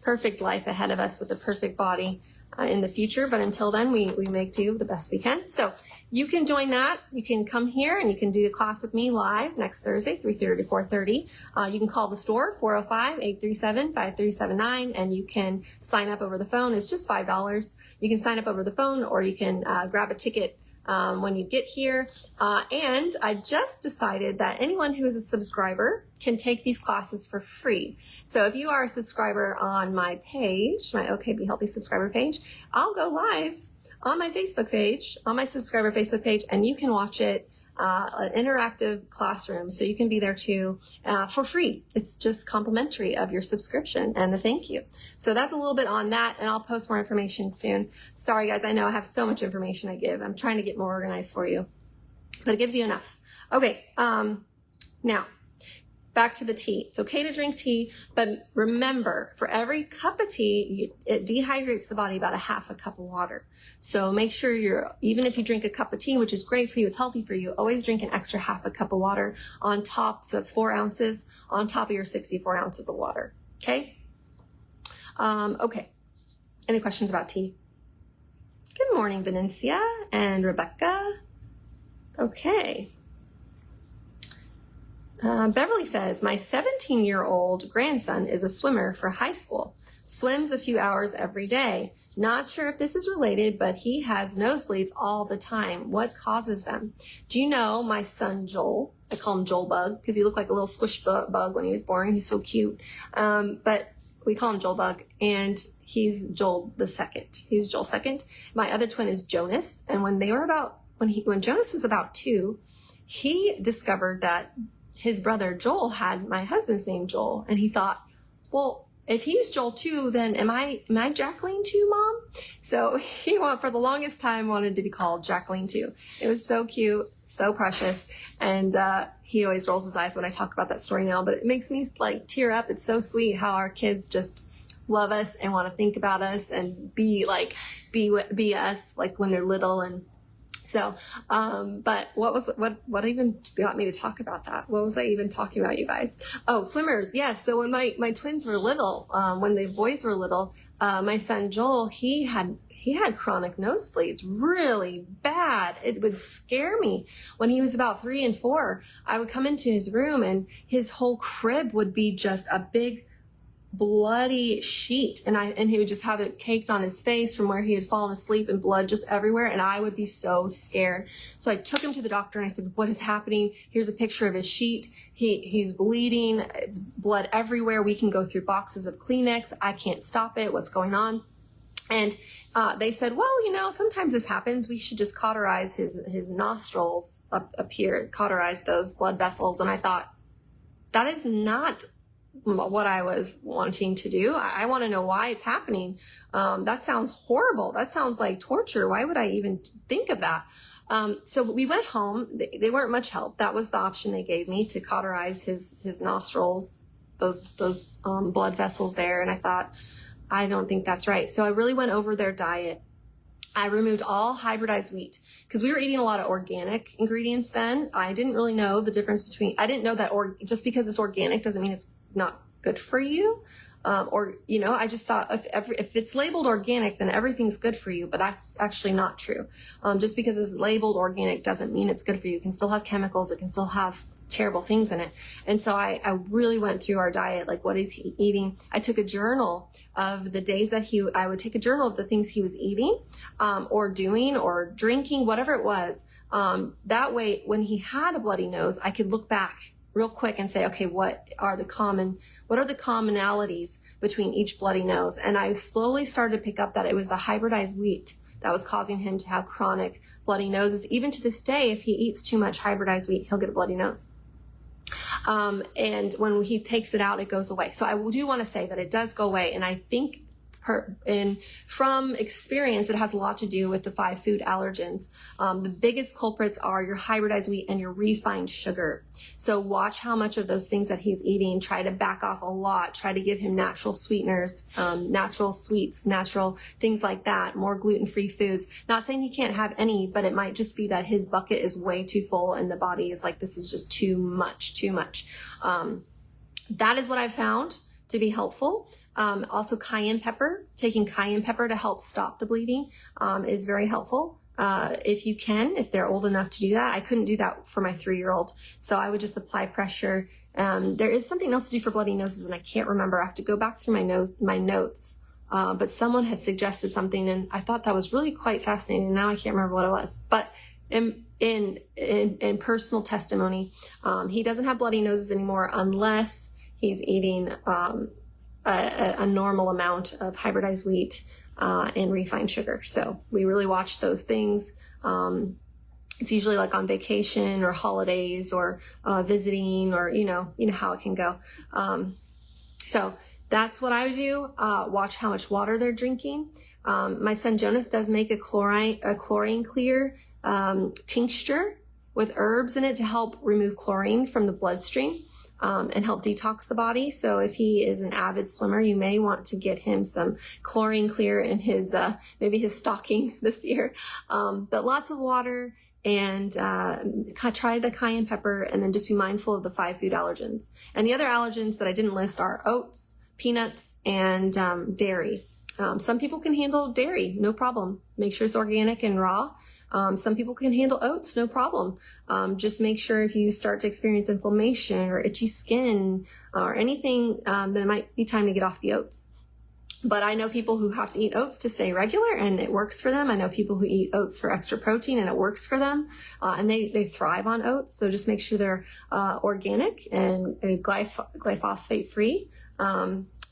[SPEAKER 1] perfect life ahead of us with a perfect body in the future. But until then, we make do the best we can. So you can join that. You can come here and you can do the class with me live next Thursday, 3:30 to 4:30. You can call the store, 405-837-5379, and you can sign up over the phone. It's just $5. You can sign up over the phone, or you can grab a ticket when you get here. And I just decided that anyone who is a subscriber can take these classes for free. So if you are a subscriber on my page, my OK Be Healthy subscriber page, I'll go live on my Facebook page, on my subscriber Facebook page, and you can watch it, an interactive classroom. So you can be there too, for free. It's just complimentary of your subscription and a thank you. So that's a little bit on that, and I'll post more information soon. Sorry guys, I know I have so much information I give. I'm trying to get more organized for you, but it gives you enough. Okay, now back to the tea. It's okay to drink tea, but remember, for every cup of tea, it dehydrates the body about a half a cup of water. So make sure even if you drink a cup of tea, which is great for you, it's healthy for you, always drink an extra half a cup of water on top. So that's 4 ounces on top of your 64 ounces of water. Okay. Okay. Any questions about tea? Good morning, Venencia and Rebecca. Okay. Beverly says, my 17-year-old grandson is a swimmer for high school. Swims a few hours every day. Not sure if this is related, but he has nosebleeds all the time. What causes them? Do you know my son Joel? I call him Joel Bug because he looked like a little squish bug when he was born. He's so cute. But we call him Joel Bug, and he's Joel the second. He's Joel second. My other twin is Jonas. And when Jonas was about 2, he discovered that his brother Joel had my husband's name Joel, and he thought, well, if he's Joel too, then am I Jacqueline too, Mom? So he for the longest time wanted to be called Jacqueline too. It was so cute, so precious. And he always rolls his eyes when I talk about that story now, but it makes me like tear up. It's so sweet how our kids just love us and want to think about us and be us, like when they're little. And so, but what even got me to talk about that? What was I even talking about, you guys? Oh, swimmers. Yes. So when my twins were little, when the boys were little, my son Joel, he had chronic nosebleeds, really bad. It would scare me. When he was about 3 and 4, I would come into his room and his whole crib would be just a big bloody sheet, and he would just have it caked on his face from where he had fallen asleep, and blood just everywhere, and I would be so scared. So I took him to the doctor and I said, what is happening? Here's a picture of his sheet. He's bleeding. It's blood everywhere. We can go through boxes of Kleenex. I can't stop it. What's going on? And they said, well, sometimes this happens. We should just cauterize his nostrils up here, cauterize those blood vessels. And I thought, that is not what I was wanting to do. I want to know why it's happening. That sounds horrible. That sounds like torture. Why would I even think of that? So we went home. They weren't much help. That was the option they gave me, to cauterize his nostrils, those blood vessels there. And I thought, I don't think that's right. So I really went over their diet. I removed all hybridized wheat because we were eating a lot of organic ingredients then. I didn't really know the difference between, I didn't know that just because it's organic doesn't mean it's not good for you. I just thought if it's labeled organic, then everything's good for you, but that's actually not true. Just because it's labeled organic doesn't mean it's good for you. It can still have chemicals. It can still have terrible things in it. And so I really went through our diet, like what is he eating? I took a journal of the days that I would take a journal of the things he was eating, or doing or drinking, whatever it was. That way, when he had a bloody nose, I could look back real quick and say, okay, what are the commonalities between each bloody nose? And I slowly started to pick up that it was the hybridized wheat that was causing him to have chronic bloody noses. Even to this day, if he eats too much hybridized wheat, he'll get a bloody nose. And when he takes it out, it goes away. So I do want to say that it does go away. And I think from experience, it has a lot to do with the 5 food allergens. The biggest culprits are your hybridized wheat and your refined sugar. So watch how much of those things that he's eating. Try to back off a lot. Try to give him natural sweeteners, natural sweets, natural things like that, more gluten-free foods. Not saying he can't have any, but it might just be that his bucket is way too full and the body is like, this is just too much. That is what I found to be helpful. Also cayenne pepper, taking cayenne pepper to help stop the bleeding, is very helpful. If they're old enough to do that. I couldn't do that for my 3-year-old. So I would just apply pressure. There is something else to do for bloody noses, and I can't remember. I have to go back through my notes. But someone had suggested something, and I thought that was really quite fascinating. Now I can't remember what it was, but in personal testimony, he doesn't have bloody noses anymore unless he's eating, a normal amount of hybridized wheat and refined sugar. So we really watch those things. It's usually like on vacation or holidays or visiting, or you know how it can go. So that's what I do. Watch how much water they're drinking. My son Jonas does make a chlorine clear tincture with herbs in it to help remove chlorine from the bloodstream. And help detox the body. So if he is an avid swimmer, you may want to get him some chlorine clear in his, maybe his stocking this year. But lots of water, and try the cayenne pepper, and then just be mindful of the 5 food allergens. And the other allergens that I didn't list are oats, peanuts, and dairy. Some people can handle dairy, no problem. Make sure it's organic and raw. Some people can handle oats, no problem. Just make sure if you start to experience inflammation or itchy skin or anything, then it might be time to get off the oats. But I know people who have to eat oats to stay regular, and it works for them. I know people who eat oats for extra protein, and it works for them. And they thrive on oats. So just make sure they're organic and glyphosate free.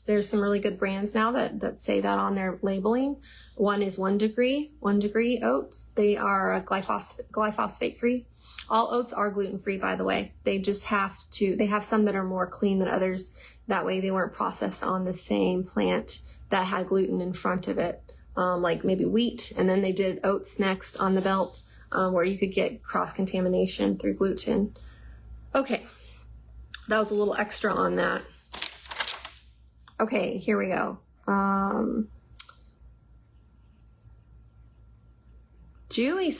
[SPEAKER 1] There's some really good brands now that say that on their labeling. One is 1 Degree oats. They are glyphosate free. All oats are gluten free, by the way. They have some that are more clean than others. That way they weren't processed on the same plant that had gluten in front of it, like maybe wheat, and then they did oats next on the belt, where you could get cross-contamination through gluten. Okay, that was a little extra on that. Okay, here we go. Julie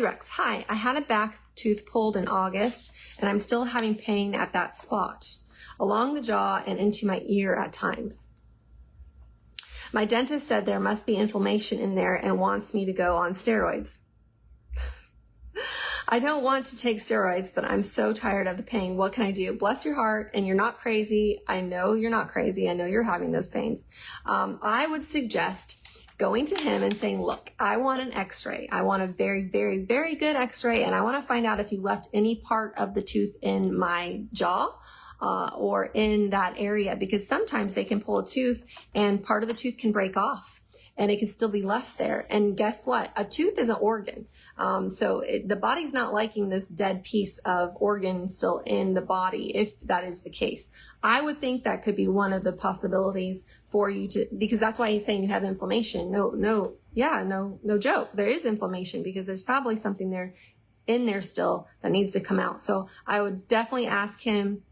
[SPEAKER 1] Rex, hi, I had a back tooth pulled in August, and I'm still having pain at that spot, along the jaw and into my ear at times. My dentist said there must be inflammation in there and wants me to go on steroids. I don't want to take steroids, but I'm so tired of the pain. What can I do? Bless your heart, and you're not crazy. I know you're not crazy. I know you're having those pains. I would suggest going to him and saying, look, I want an x-ray. I want a very, very, very good x-ray, and I want to find out if you left any part of the tooth in my jaw or in that area, because sometimes they can pull a tooth and part of the tooth can break off and it can still be left there. And guess what? A tooth is an organ. So the body's not liking this dead piece of organ still in the body, if that is the case. I would think that could be one of the possibilities for you to, because that's why he's saying you have inflammation. No joke. There is inflammation because there's probably something there in there still that needs to come out. So I would definitely ask him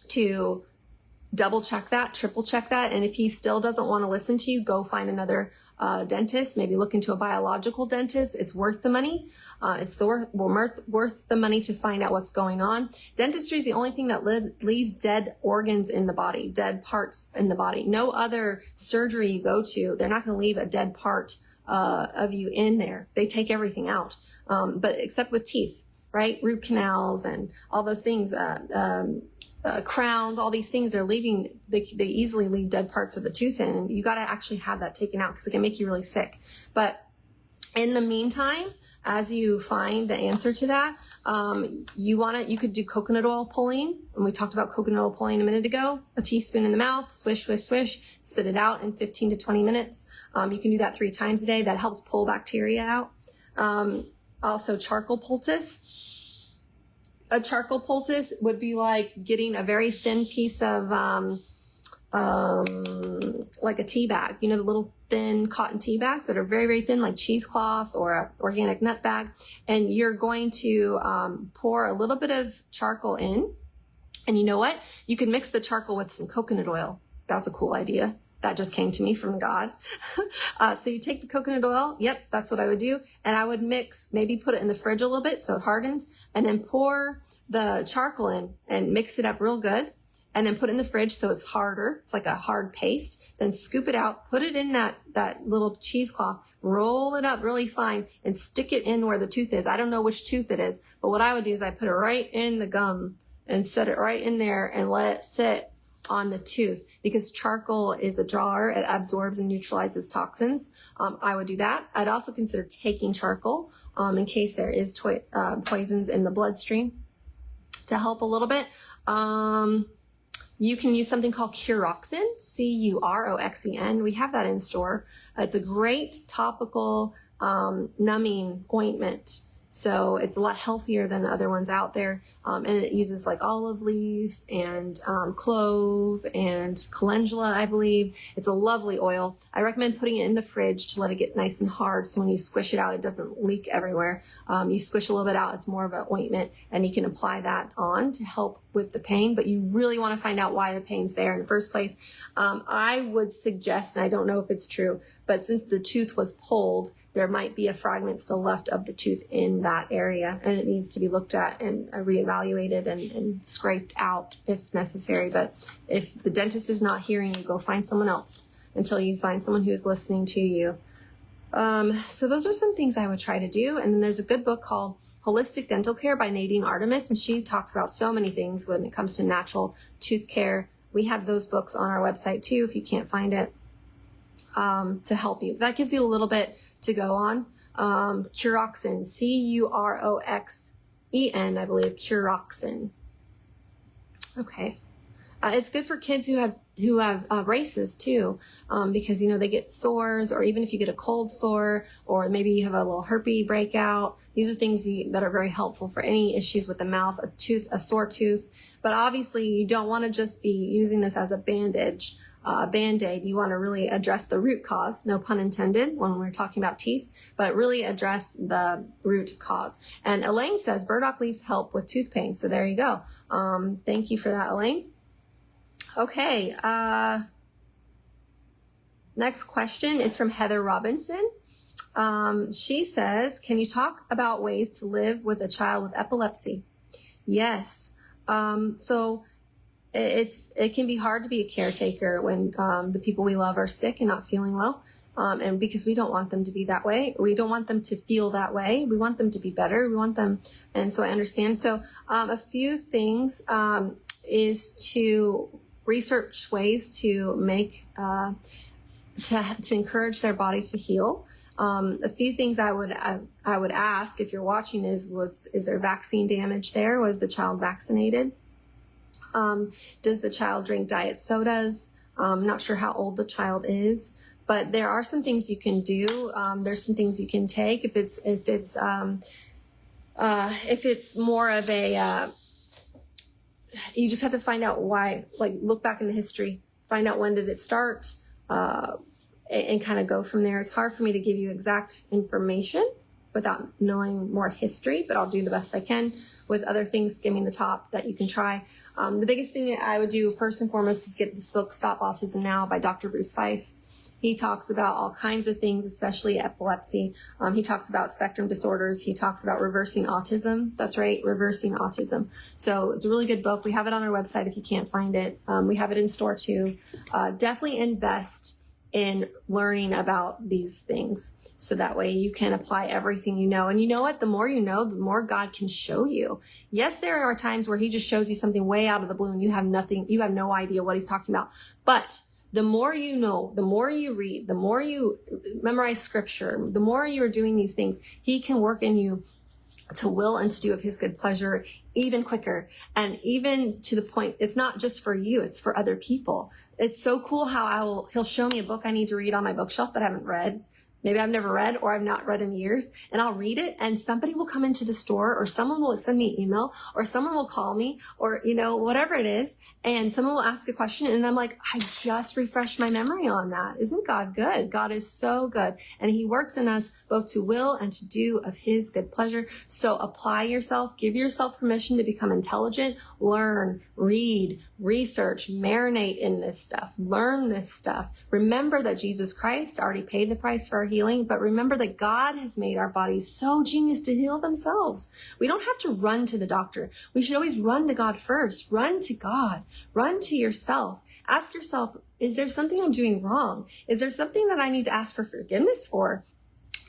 [SPEAKER 1] to double check that, triple check that. And if he still doesn't want to listen to you, go find another dentist, maybe look into a biological dentist. It's worth the money. It's worth the money to find out what's going on. Dentistry is the only thing that leaves dead organs in the body, dead parts in the body. No other surgery you go to, they're not going to leave a dead part of you in there. They take everything out, but except with teeth, right? Root canals and all those things, crowns, all these things, they easily leave dead parts of the tooth in, and you got to actually have that taken out because it can make you really sick. But in the meantime, as you find the answer to that, you could do coconut oil pulling. And we talked about coconut oil pulling a minute ago. A teaspoon in the mouth, swish, swish, swish, spit it out in 15 to 20 minutes. You can do that 3 times a day. That helps pull bacteria out. Also charcoal poultice. A charcoal poultice would be like getting a very thin piece of, like a tea bag, the little thin cotton tea bags that are very, very thin, like cheesecloth or a organic nut bag. And you're going to, pour a little bit of charcoal in, and you know what? You can mix the charcoal with some coconut oil. That's a cool idea. That just came to me from God. So you take the coconut oil. Yep, that's what I would do. And I would mix, maybe put it in the fridge a little bit so it hardens, and then pour the charcoal in and mix it up real good. And then put it in the fridge so it's harder. It's like a hard paste. Then scoop it out, put it in that little cheesecloth, roll it up really fine, and stick it in where the tooth is. I don't know which tooth it is, but what I would do is I put it right in the gum and set it right in there and let it sit on the tooth, because charcoal is a drawer. It absorbs and neutralizes toxins. I would do that. I'd also consider taking charcoal in case there is poisons in the bloodstream to help a little bit. You can use something called Curoxen, Curoxen. We have that in store. It's a great topical numbing ointment. So it's a lot healthier than the other ones out there. And it uses like olive leaf and clove and calendula, I believe. It's a lovely oil. I recommend putting it in the fridge to let it get nice and hard. So when you squish it out, it doesn't leak everywhere. You squish a little bit out, it's more of an ointment, and you can apply that on to help with the pain. But you really want to find out why the pain's there in the first place. I would suggest, and I don't know if it's true, but since the tooth was pulled, there might be a fragment still left of the tooth in that area, and it needs to be looked at and reevaluated and scraped out if necessary. But if the dentist is not hearing you, go find someone else until you find someone who's listening to you. So those are some things I would try to do. And then there's a good book called Holistic Dental Care by Nadine Artemis, and she talks about so many things when it comes to natural tooth care. We have those books on our website too if you can't find it, to help you. That gives you a little bit to go on. Curoxen, Curoxen, I believe, Curoxen. Okay. It's good for kids who have who have braces too, because, you know, they get sores, or even if you get a cold sore, or maybe you have a little herpes breakout. These are things that are very helpful for any issues with the mouth, a sore tooth. But obviously you don't want to just be using this as a bandage, Band-Aid. You want to really address the root cause, no pun intended, when we're talking about teeth, but really address the root cause. And Elaine says burdock leaves help with tooth pain. So there you go. Thank you for that, Elaine. Okay, next question is from Heather Robinson. She says, can you talk about ways to live with a child with epilepsy? Yes. So it can be hard to be a caretaker when the people we love are sick and not feeling well. And because we don't want them to be that way. We don't want them to feel that way. We want them to be better. We want them. And so I understand. So a few things is to research ways to make, to encourage their body to heal. A few things I would ask if you're watching is there vaccine damage there? Was the child vaccinated? Does the child drink diet sodas? I'm not sure how old the child is, but there are some things you can do. There's some things you can take if it's more of a, you just have to find out why, like look back in the history, find out when did it start, and kind of go from there. It's hard for me to give you exact information without knowing more history, but I'll do the best I can with other things skimming the top that you can try. The biggest thing that I would do first and foremost is get this book, Stop Autism Now by Dr. Bruce Fife. He talks about all kinds of things, especially epilepsy. He talks about spectrum disorders. He talks about reversing autism. That's right, reversing autism. So it's a really good book. We have it on our website if you can't find it. We have it in store too. Definitely invest in learning about these things, so that way you can apply everything you know. And you know what? The more you know, the more God can show you. Yes, there are times where he just shows you something way out of the blue and you have no idea what he's talking about. But the more you know, the more you read, the more you memorize scripture, the more you're doing these things, he can work in you to will and to do of his good pleasure even quicker. And even to the point, it's not just for you, it's for other people. It's so cool how he'll show me a book I need to read on my bookshelf that I haven't read. Maybe I've never read, or I've not read in years, and I'll read it, and somebody will come into the store, or someone will send me an email, or someone will call me, or, you know, whatever it is, and someone will ask a question, and I'm like, I just refreshed my memory on that. Isn't God good? God is so good, and he works in us both to will and to do of his good pleasure. So apply yourself, give yourself permission to become intelligent, learn, read, research, marinate in this stuff, learn this stuff. Remember that Jesus Christ already paid the price for our healing, but remember that God has made our bodies so genius to heal themselves. We don't have to run to the doctor. We should always run to God first. Run to God. Run to yourself. Ask yourself, is there something I'm doing wrong? Is there something that I need to ask for forgiveness for?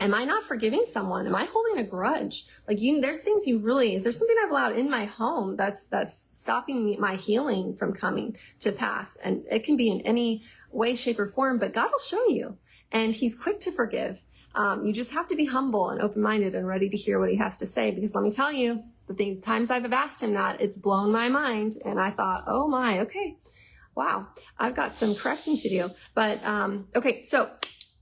[SPEAKER 1] Am I not forgiving someone? Am I holding a grudge? Like there's things is there something I've allowed in my home that's stopping my healing from coming to pass? And it can be in any way, shape, or form, but God will show you. And he's quick to forgive. You just have to be humble and open-minded and ready to hear what he has to say. Because let me tell you, the times I've asked him that, it's blown my mind. And I thought, oh my, okay, wow, I've got some correcting to do. But okay, so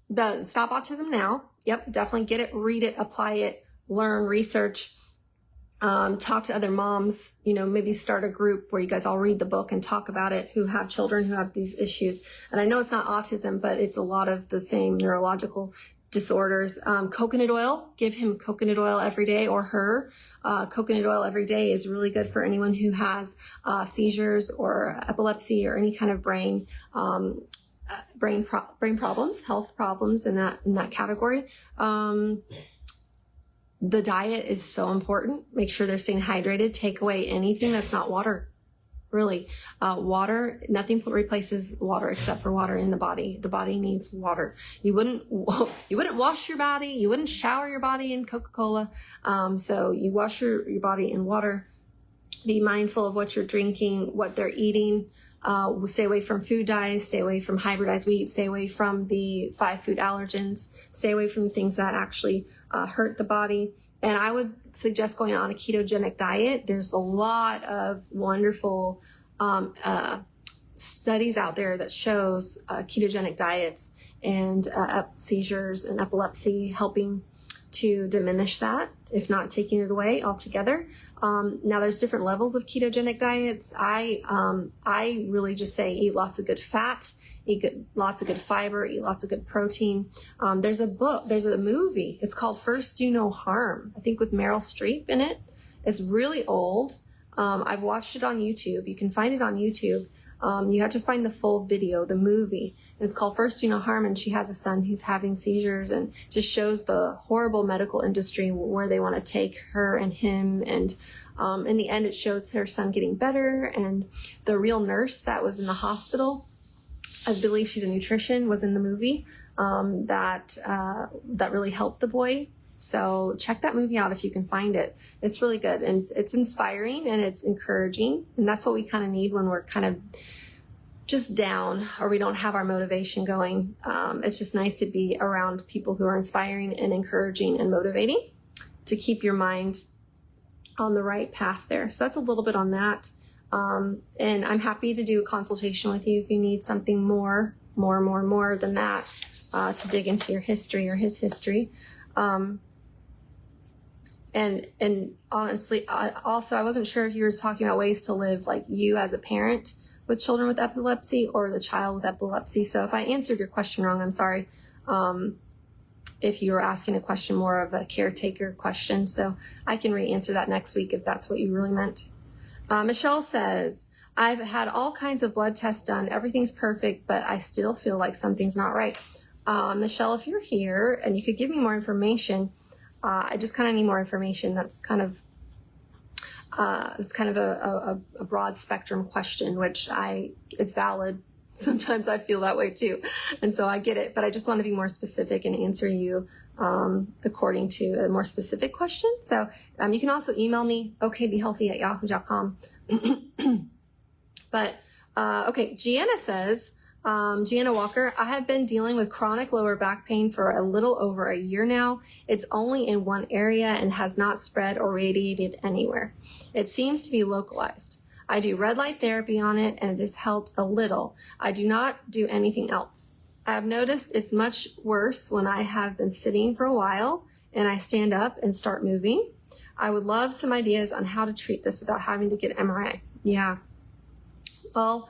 [SPEAKER 1] the Stop Autism Now. Yep, definitely get it, read it, apply it, learn, research, talk to other moms, maybe start a group where you guys all read the book and talk about it, who have children who have these issues. And I know it's not autism, but it's a lot of the same neurological disorders. Coconut oil, give him coconut oil every day, or her. Coconut oil every day is really good for anyone who has seizures or epilepsy or any kind of brain problems, health problems in that category. The diet is so important. Make sure they're staying hydrated. Take away anything that's not water. Really, water, nothing replaces water except for water in the body. The body needs water. You wouldn't wash your body. You wouldn't shower your body in Coca-Cola. So you wash your body in water. Be mindful of what you're drinking, what they're eating. Stay away from food dyes, stay away from hybridized wheat, stay away from the 5 food allergens, stay away from things that actually hurt the body. And I would suggest going on a ketogenic diet. There's a lot of wonderful studies out there that shows ketogenic diets and seizures and epilepsy helping to diminish that, if not taking it away altogether. Now there's different levels of ketogenic diets. I really just say eat lots of good fat, lots of good fiber, eat lots of good protein. There's a movie. It's called First Do No Harm, I think with Meryl Streep in it. It's really old. I've watched it on YouTube. You can find it on YouTube. You have to find the full video, the movie. And it's called First Do No Harm, and she has a son who's having seizures, and just shows the horrible medical industry where they want to take her and him. And in the end, it shows her son getting better, and the real nurse that was in the hospital, I believe she's a nutrition, was in the movie, that really helped the boy. So check that movie out if you can find it. It's really good, and it's inspiring and it's encouraging. And that's what we kind of need when we're kind of just down or we don't have our motivation going. It's just nice to be around people who are inspiring and encouraging and motivating to keep your mind on the right path there. So that's a little bit on that. And I'm happy to do a consultation with you if you need something more than that, to dig into your history or his history. And honestly, also, I wasn't sure if you were talking about ways to live like you as a parent with children with epilepsy or the child with epilepsy. So if I answered your question wrong, I'm sorry. If you were asking a question more of a caretaker question, so I can re-answer that next week if that's what you really meant. Michelle says, I've had all kinds of blood tests done. Everything's perfect, but I still feel like something's not right. Michelle, if you're here and you could give me more information, I just kind of need more information. That's kind of a broad spectrum question, which it's valid. Sometimes I feel that way too. And so I get it, but I just want to be more specific and answer you according to a more specific question. So you can also email me, okbehealthy@yahoo.com. But okay, Gianna says, Gianna Walker, I have been dealing with chronic lower back pain for a little over a year now. It's only in one area and has not spread or radiated anywhere. It seems to be localized. I do red light therapy on it and it has helped a little. I do not do anything else. I have noticed it's much worse when I have been sitting for a while and I stand up and start moving. I would love some ideas on how to treat this without having to get MRI. Yeah. Well,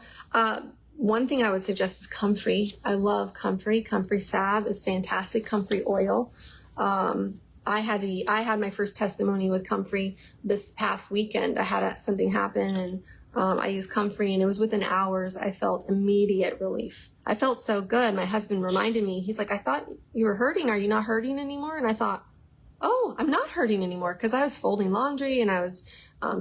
[SPEAKER 1] one thing I would suggest is comfrey. I love comfrey. Comfrey salve is fantastic. Comfrey oil. I had my first testimony with comfrey this past weekend. I had something happen and I used comfrey and it was within hours. I felt immediate relief. I felt so good. My husband reminded me, he's like, I thought you were hurting. Are you not hurting anymore? And I thought, oh, I'm not hurting anymore, because I was folding laundry and I was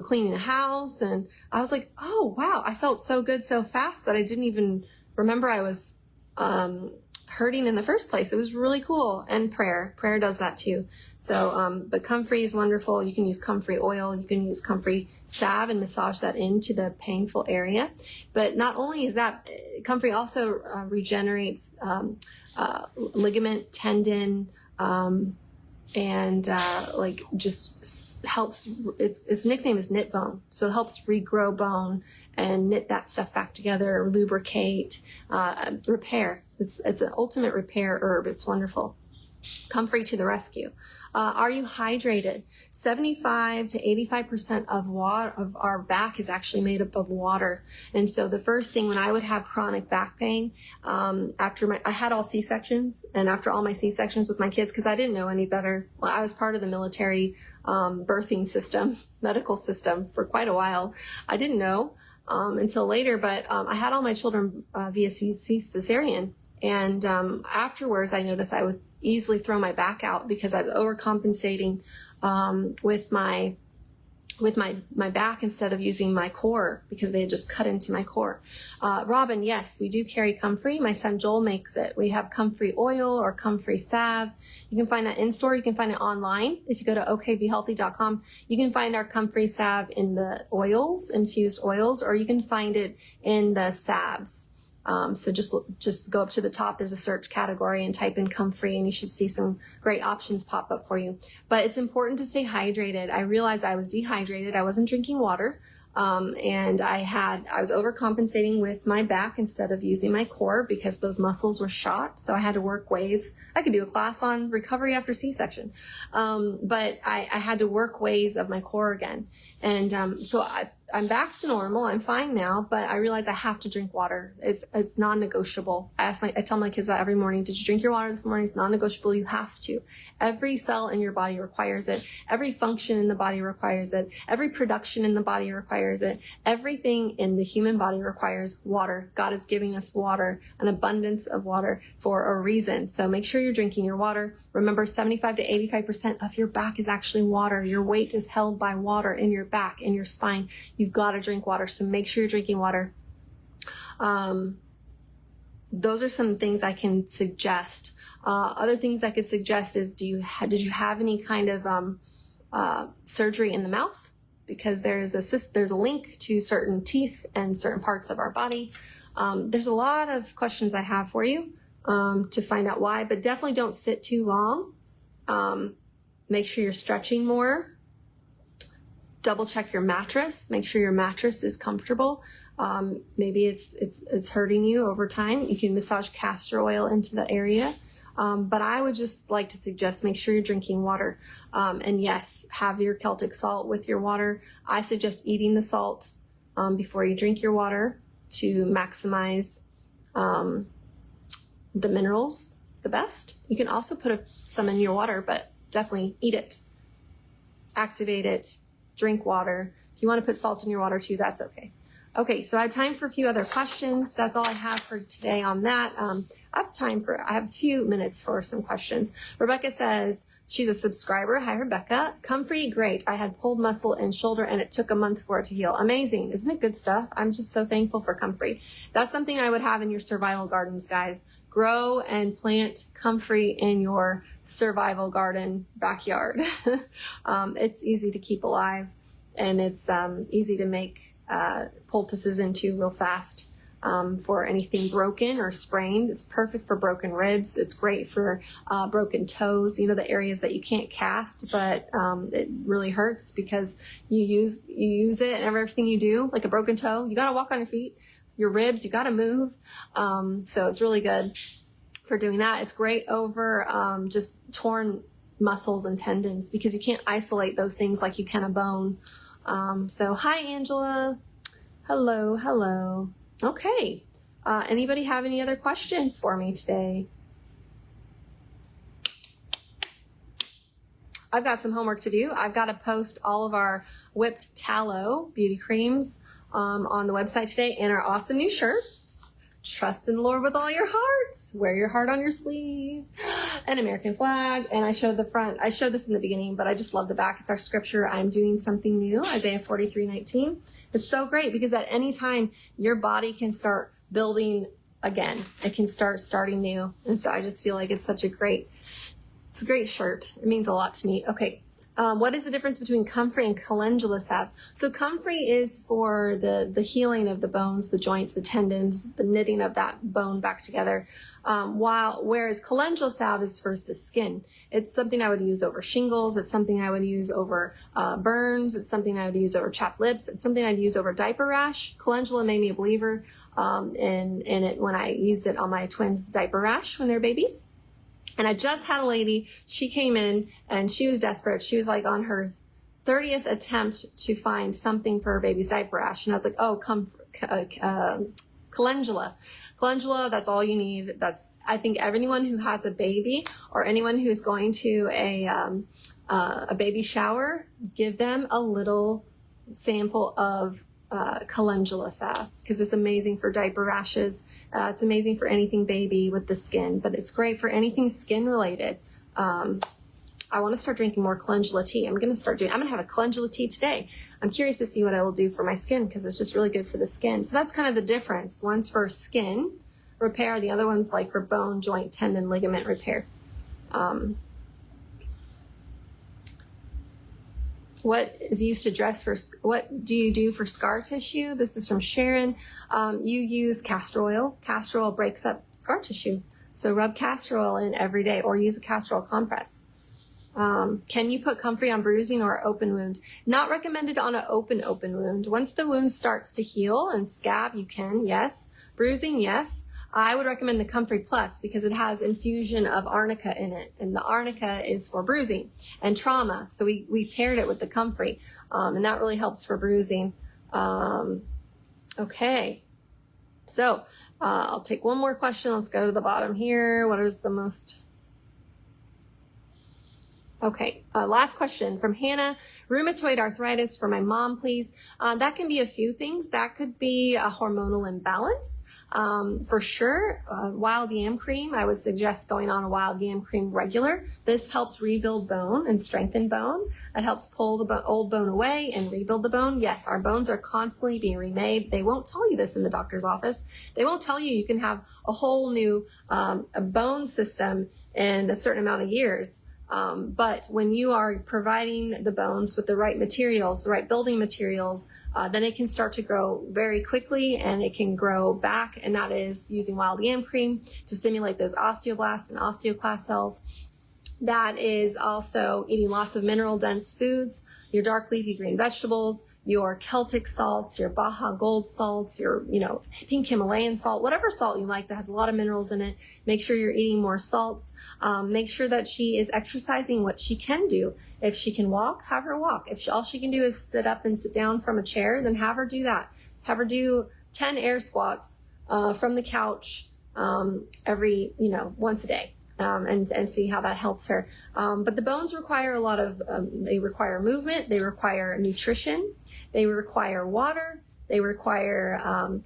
[SPEAKER 1] cleaning the house, and I was like, oh wow, I felt so good so fast that I didn't even remember I was hurting in the first place. It was really cool. And prayer does that too. So but comfrey is wonderful. You can use comfrey oil, you can use comfrey salve and massage that into the painful area. But not only is that, comfrey also regenerates ligament, tendon, and like just helps. Its nickname is knit bone, so it helps regrow bone and knit that stuff back together, lubricate, repair. It's an ultimate repair herb. It's wonderful. Comfrey to the rescue. Are you hydrated? 75 to 85% of our back is actually made up of water. And so the first thing when I would have chronic back pain, I had all C-sections, and after all my C-sections with my kids, because I didn't know any better. Well, I was part of the military birthing system, medical system for quite a while. I didn't know until later, but I had all my children via cesarean. And afterwards, I noticed I would easily throw my back out because I was overcompensating with my back instead of using my core, because they had just cut into my core. Robin, yes, we do carry comfrey. My son Joel makes it. We have comfrey oil or comfrey salve. You can find that in store. You can find it online. If you go to okbehealthy.com, you can find our comfrey salve in the oils, infused oils, or you can find it in the salves. So just go up to the top. There's a search category and type in comfrey, and you should see some great options pop up for you. But it's important to stay hydrated. I realized I was dehydrated. I wasn't drinking water. And I was overcompensating with my back instead of using my core because those muscles were shot. So I had to work ways. I could do a class on recovery after C-section. But I had to work ways of my core again. And, so I'm back to normal. I'm fine now, but I realize I have to drink water. It's non-negotiable. I tell my kids that every morning. Did you drink your water this morning? It's non-negotiable. You have to. Every cell in your body requires it. Every function in the body requires it. Every production in the body requires it. Everything in the human body requires water. God is giving us water, an abundance of water for a reason. So make sure you're drinking your water. Remember, 75 to 85% of your back is actually water. Your weight is held by water in your back, in your spine. You've got to drink water, so make sure you're drinking water. Those are some things I can suggest. Other things I could suggest is, did you have any kind of surgery in the mouth? Because there's a link to certain teeth and certain parts of our body. There's a lot of questions I have for you to find out why, but definitely don't sit too long. Make sure you're stretching more. Double check your mattress. Make sure your mattress is comfortable. Maybe it's hurting you over time. You can massage castor oil into the area. But I would just like to suggest, make sure you're drinking water. And yes, have your Celtic salt with your water. I suggest eating the salt before you drink your water to maximize the minerals the best. You can also put some in your water, but definitely eat it. Activate it. Drink water. If you want to put salt in your water too, that's okay. Okay, so I have time for a few other questions. That's all I have for today on that. I have a few minutes for some questions. Rebecca says she's a subscriber. Hi, Rebecca. Comfrey, great. I had pulled muscle and shoulder and it took a month for it to heal. Amazing. Isn't it good stuff? I'm just so thankful for Comfrey. That's something I would have in your survival gardens, guys. Grow and plant comfrey in your survival garden backyard. It's easy to keep alive, and it's easy to make poultices into real fast for anything broken or sprained. It's perfect for broken ribs. It's great for broken toes, the areas that you can't cast, but it really hurts because you use it in everything you do, like a broken toe. You got to walk on your feet. Your ribs, you got to move. So it's really good for doing that. It's great over just torn muscles and tendons because you can't isolate those things like you can a bone. So hi, Angela. Hello. Okay. Anybody have any other questions for me today? I've got some homework to do. I've got to post all of our whipped tallow beauty creams on the website today, and our awesome new shirts. Trust in the Lord with all your hearts. Wear your heart on your sleeve. An American flag. And I showed the front. I showed this in the beginning, but I just love the back. It's our scripture. I'm doing something new. Isaiah 43:19. It's so great because at any time your body can start building again. It can starting new. And so I just feel like it's a great shirt. It means a lot to me. Okay. What is the difference between comfrey and calendula salves? So comfrey is for the healing of the bones, the joints, the tendons, the knitting of that bone back together. Whereas calendula salve is for the skin. It's something I would use over shingles. It's something I would use over burns. It's something I would use over chapped lips. It's something I'd use over diaper rash. Calendula made me a believer in it when I used it on my twins' diaper rash when they were babies. And I just had a lady, she came in and she was desperate. She was like on her 30th attempt to find something for her baby's diaper rash. And I was like, calendula. Calendula, that's all you need. I think everyone who has a baby or anyone who's going to a baby shower, give them a little sample of calendula salve because it's amazing for diaper rashes. It's amazing for anything baby with the skin, but it's great for anything skin related. I want to start drinking more calendula tea. I'm going to have a calendula tea today. I'm curious to see what I will do for my skin because it's just really good for the skin. So that's kind of the difference. One's for skin repair. The other one's like for bone, joint, tendon, ligament repair. What is used to dress for, what do you do for scar tissue? This is from Sharon. You use castor oil. Castor oil breaks up scar tissue. So rub castor oil in every day or use a castor oil compress. Can you put comfrey on bruising or open wound? Not recommended on an open wound. Once the wound starts to heal and scab, you can, yes. Bruising, yes. I would recommend the Comfrey Plus because it has infusion of arnica in it, and the arnica is for bruising and trauma. So we paired it with the Comfrey, and that really helps for bruising. Okay, so I'll take one more question. Let's go to the bottom here. What is the most... Okay, last question from Hannah. Rheumatoid arthritis for my mom, please. That can be a few things. That could be a hormonal imbalance. For sure, wild yam cream, I would suggest going on a wild yam cream regular. This helps rebuild bone and strengthen bone. It helps pull the old bone away and rebuild the bone. Yes, our bones are constantly being remade. They won't tell you this in the doctor's office. They won't tell you can have a whole new a bone system in a certain amount of years. But when you are providing the bones with the right materials, the right building materials, then it can start to grow very quickly and it can grow back. And that is using wild yam cream to stimulate those osteoblasts and osteoclast cells. That is also eating lots of mineral dense foods, your dark leafy green vegetables, your Celtic salts, your Baja Gold salts, your, pink Himalayan salt, whatever salt you like that has a lot of minerals in it. Make sure you're eating more salts. Make sure that she is exercising what she can do. If she can walk, have her walk. If all she can do is sit up and sit down from a chair, then have her do that. Have her do 10 air squats from the couch every, once a day. And see how that helps her. But the bones require a lot of, they require movement, they require nutrition, they require water, they require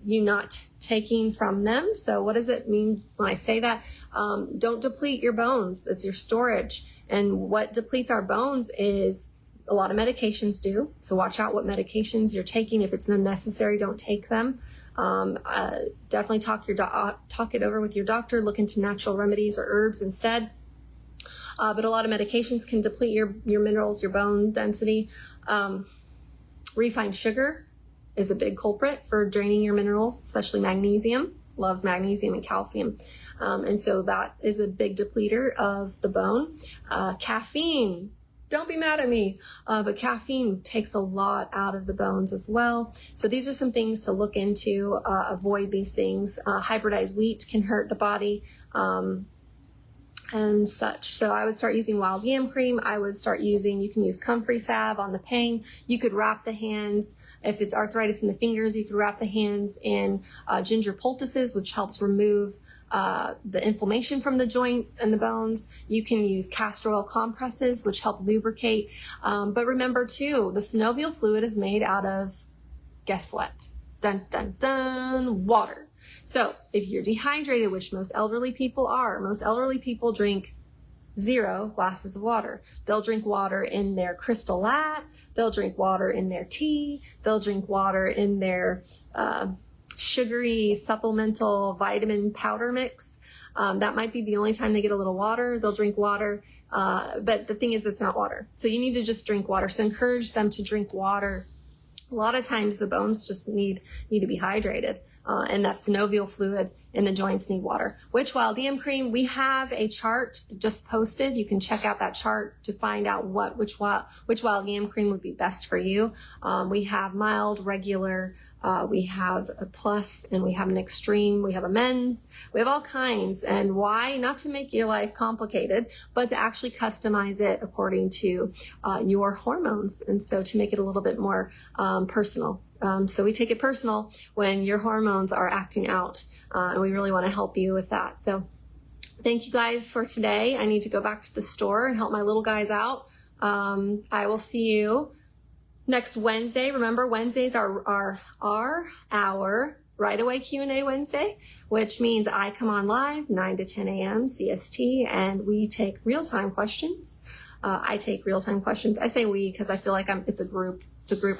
[SPEAKER 1] you not taking from them. So what does it mean when I say that? Don't deplete your bones. That's your storage. And what depletes our bones is a lot of medications do. So watch out what medications you're taking. If it's unnecessary, don't take them. Definitely talk it over with your doctor. Look into natural remedies or herbs instead. But a lot of medications can deplete your minerals, your bone density. Refined sugar is a big culprit for draining your minerals, especially magnesium. Loves magnesium and calcium. And so that is a big depleter of the bone. Caffeine. Don't be mad at me, but caffeine takes a lot out of the bones as well. So these are some things to look into, avoid these things. Hybridized wheat can hurt the body and such. So I would start using wild yam cream. I would start using, you can use comfrey salve on the pain. You could wrap the hands. If it's arthritis in the fingers, you could wrap the hands in ginger poultices, which helps remove the inflammation from the joints and the bones. You can use castor oil compresses, which help lubricate. But remember too, the synovial fluid is made out of, guess what? Dun, dun, dun, water. So if you're dehydrated, which most elderly people are, most elderly people drink 0 glasses of water. They'll drink water in their Crystal Lat. They'll drink water in their tea. They'll drink water in their, sugary supplemental vitamin powder mix. That might be the only time they get a little water. They'll drink water. But the thing is, it's not water. So you need to just drink water. So encourage them to drink water. A lot of times the bones just need to be hydrated. And that synovial fluid in the joints need water. Which wild yam cream? We have a chart just posted. You can check out that chart to find out which wild yam cream would be best for you. We have mild, regular, we have a plus, and we have an extreme. We have a men's. We have all kinds. And why? Not to make your life complicated, but to actually customize it according to your hormones. And so to make it a little bit more personal. So we take it personal when your hormones are acting out, and we really want to help you with that. So thank you guys for today. I need to go back to the store and help my little guys out. I will see you next Wednesday. Remember, Wednesdays are our Right Away Q&A Wednesday, which means I come on live 9 to 10 a.m. CST, and we take real-time questions. I take real-time questions. I say we because I feel like it's a group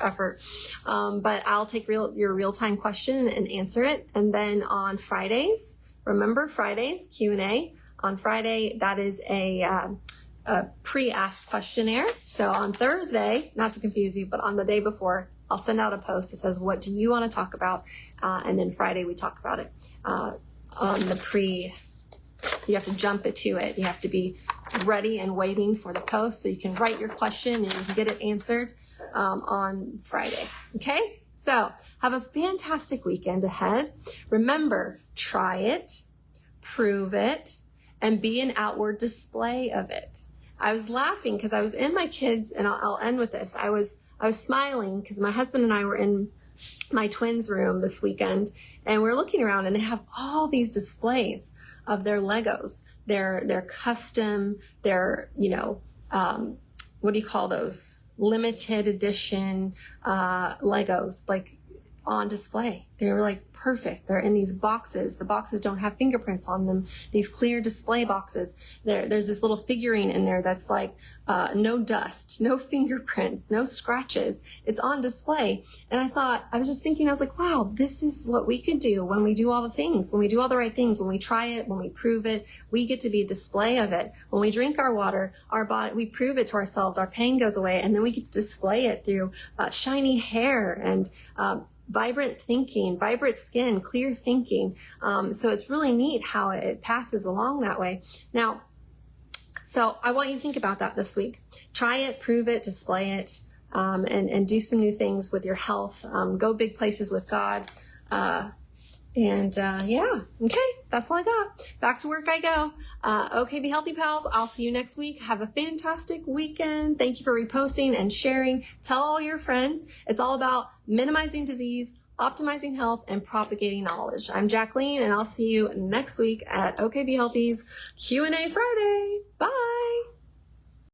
[SPEAKER 1] effort. But I'll take your real-time question and answer it. And then on Fridays, remember Fridays, Q&A. On Friday, that is a pre-asked questionnaire. So on Thursday, not to confuse you, but on the day before, I'll send out a post that says, what do you want to talk about? And then Friday, we talk about it. On the you have to jump it to it. You have to be ready and waiting for the post so you can write your question and you can get it answered on Friday. Okay? So have a fantastic weekend ahead. Remember, try it, prove it, and be an outward display of it. I was laughing because I was in my kids, and I'll end with this. I was smiling because my husband and I were in my twins' room this weekend, and we're looking around, and they have all these displays of their Legos, their custom, their, what do you call those? Limited edition Legos, like on display. They were like perfect. They're in these boxes. The boxes don't have fingerprints on them. These clear display boxes. There's this little figurine in there that's like no dust, no fingerprints, no scratches. It's on display. And I was just thinking, I was like, wow, this is what we could do when we do all the things, when we do all the right things, when we try it, when we prove it. We get to be a display of it. When we drink our water, our body, we prove it to ourselves. Our pain goes away, and then we get to display it through shiny hair and vibrant thinking, vibrant skin, clear thinking. So it's really neat how it passes along that way. Now, so I want you to think about that this week. Try it, prove it, display it, and do some new things with your health. Go big places with God. Yeah, okay, that's all I got. Back to work I go. Okay, be healthy, pals. I'll see you next week. Have a fantastic weekend. Thank you for reposting and sharing. Tell all your friends. It's all about minimizing disease, optimizing health, and propagating knowledge. I'm Jacqueline, and I'll see you next week at OK Be Healthy's Q&A Friday. Bye.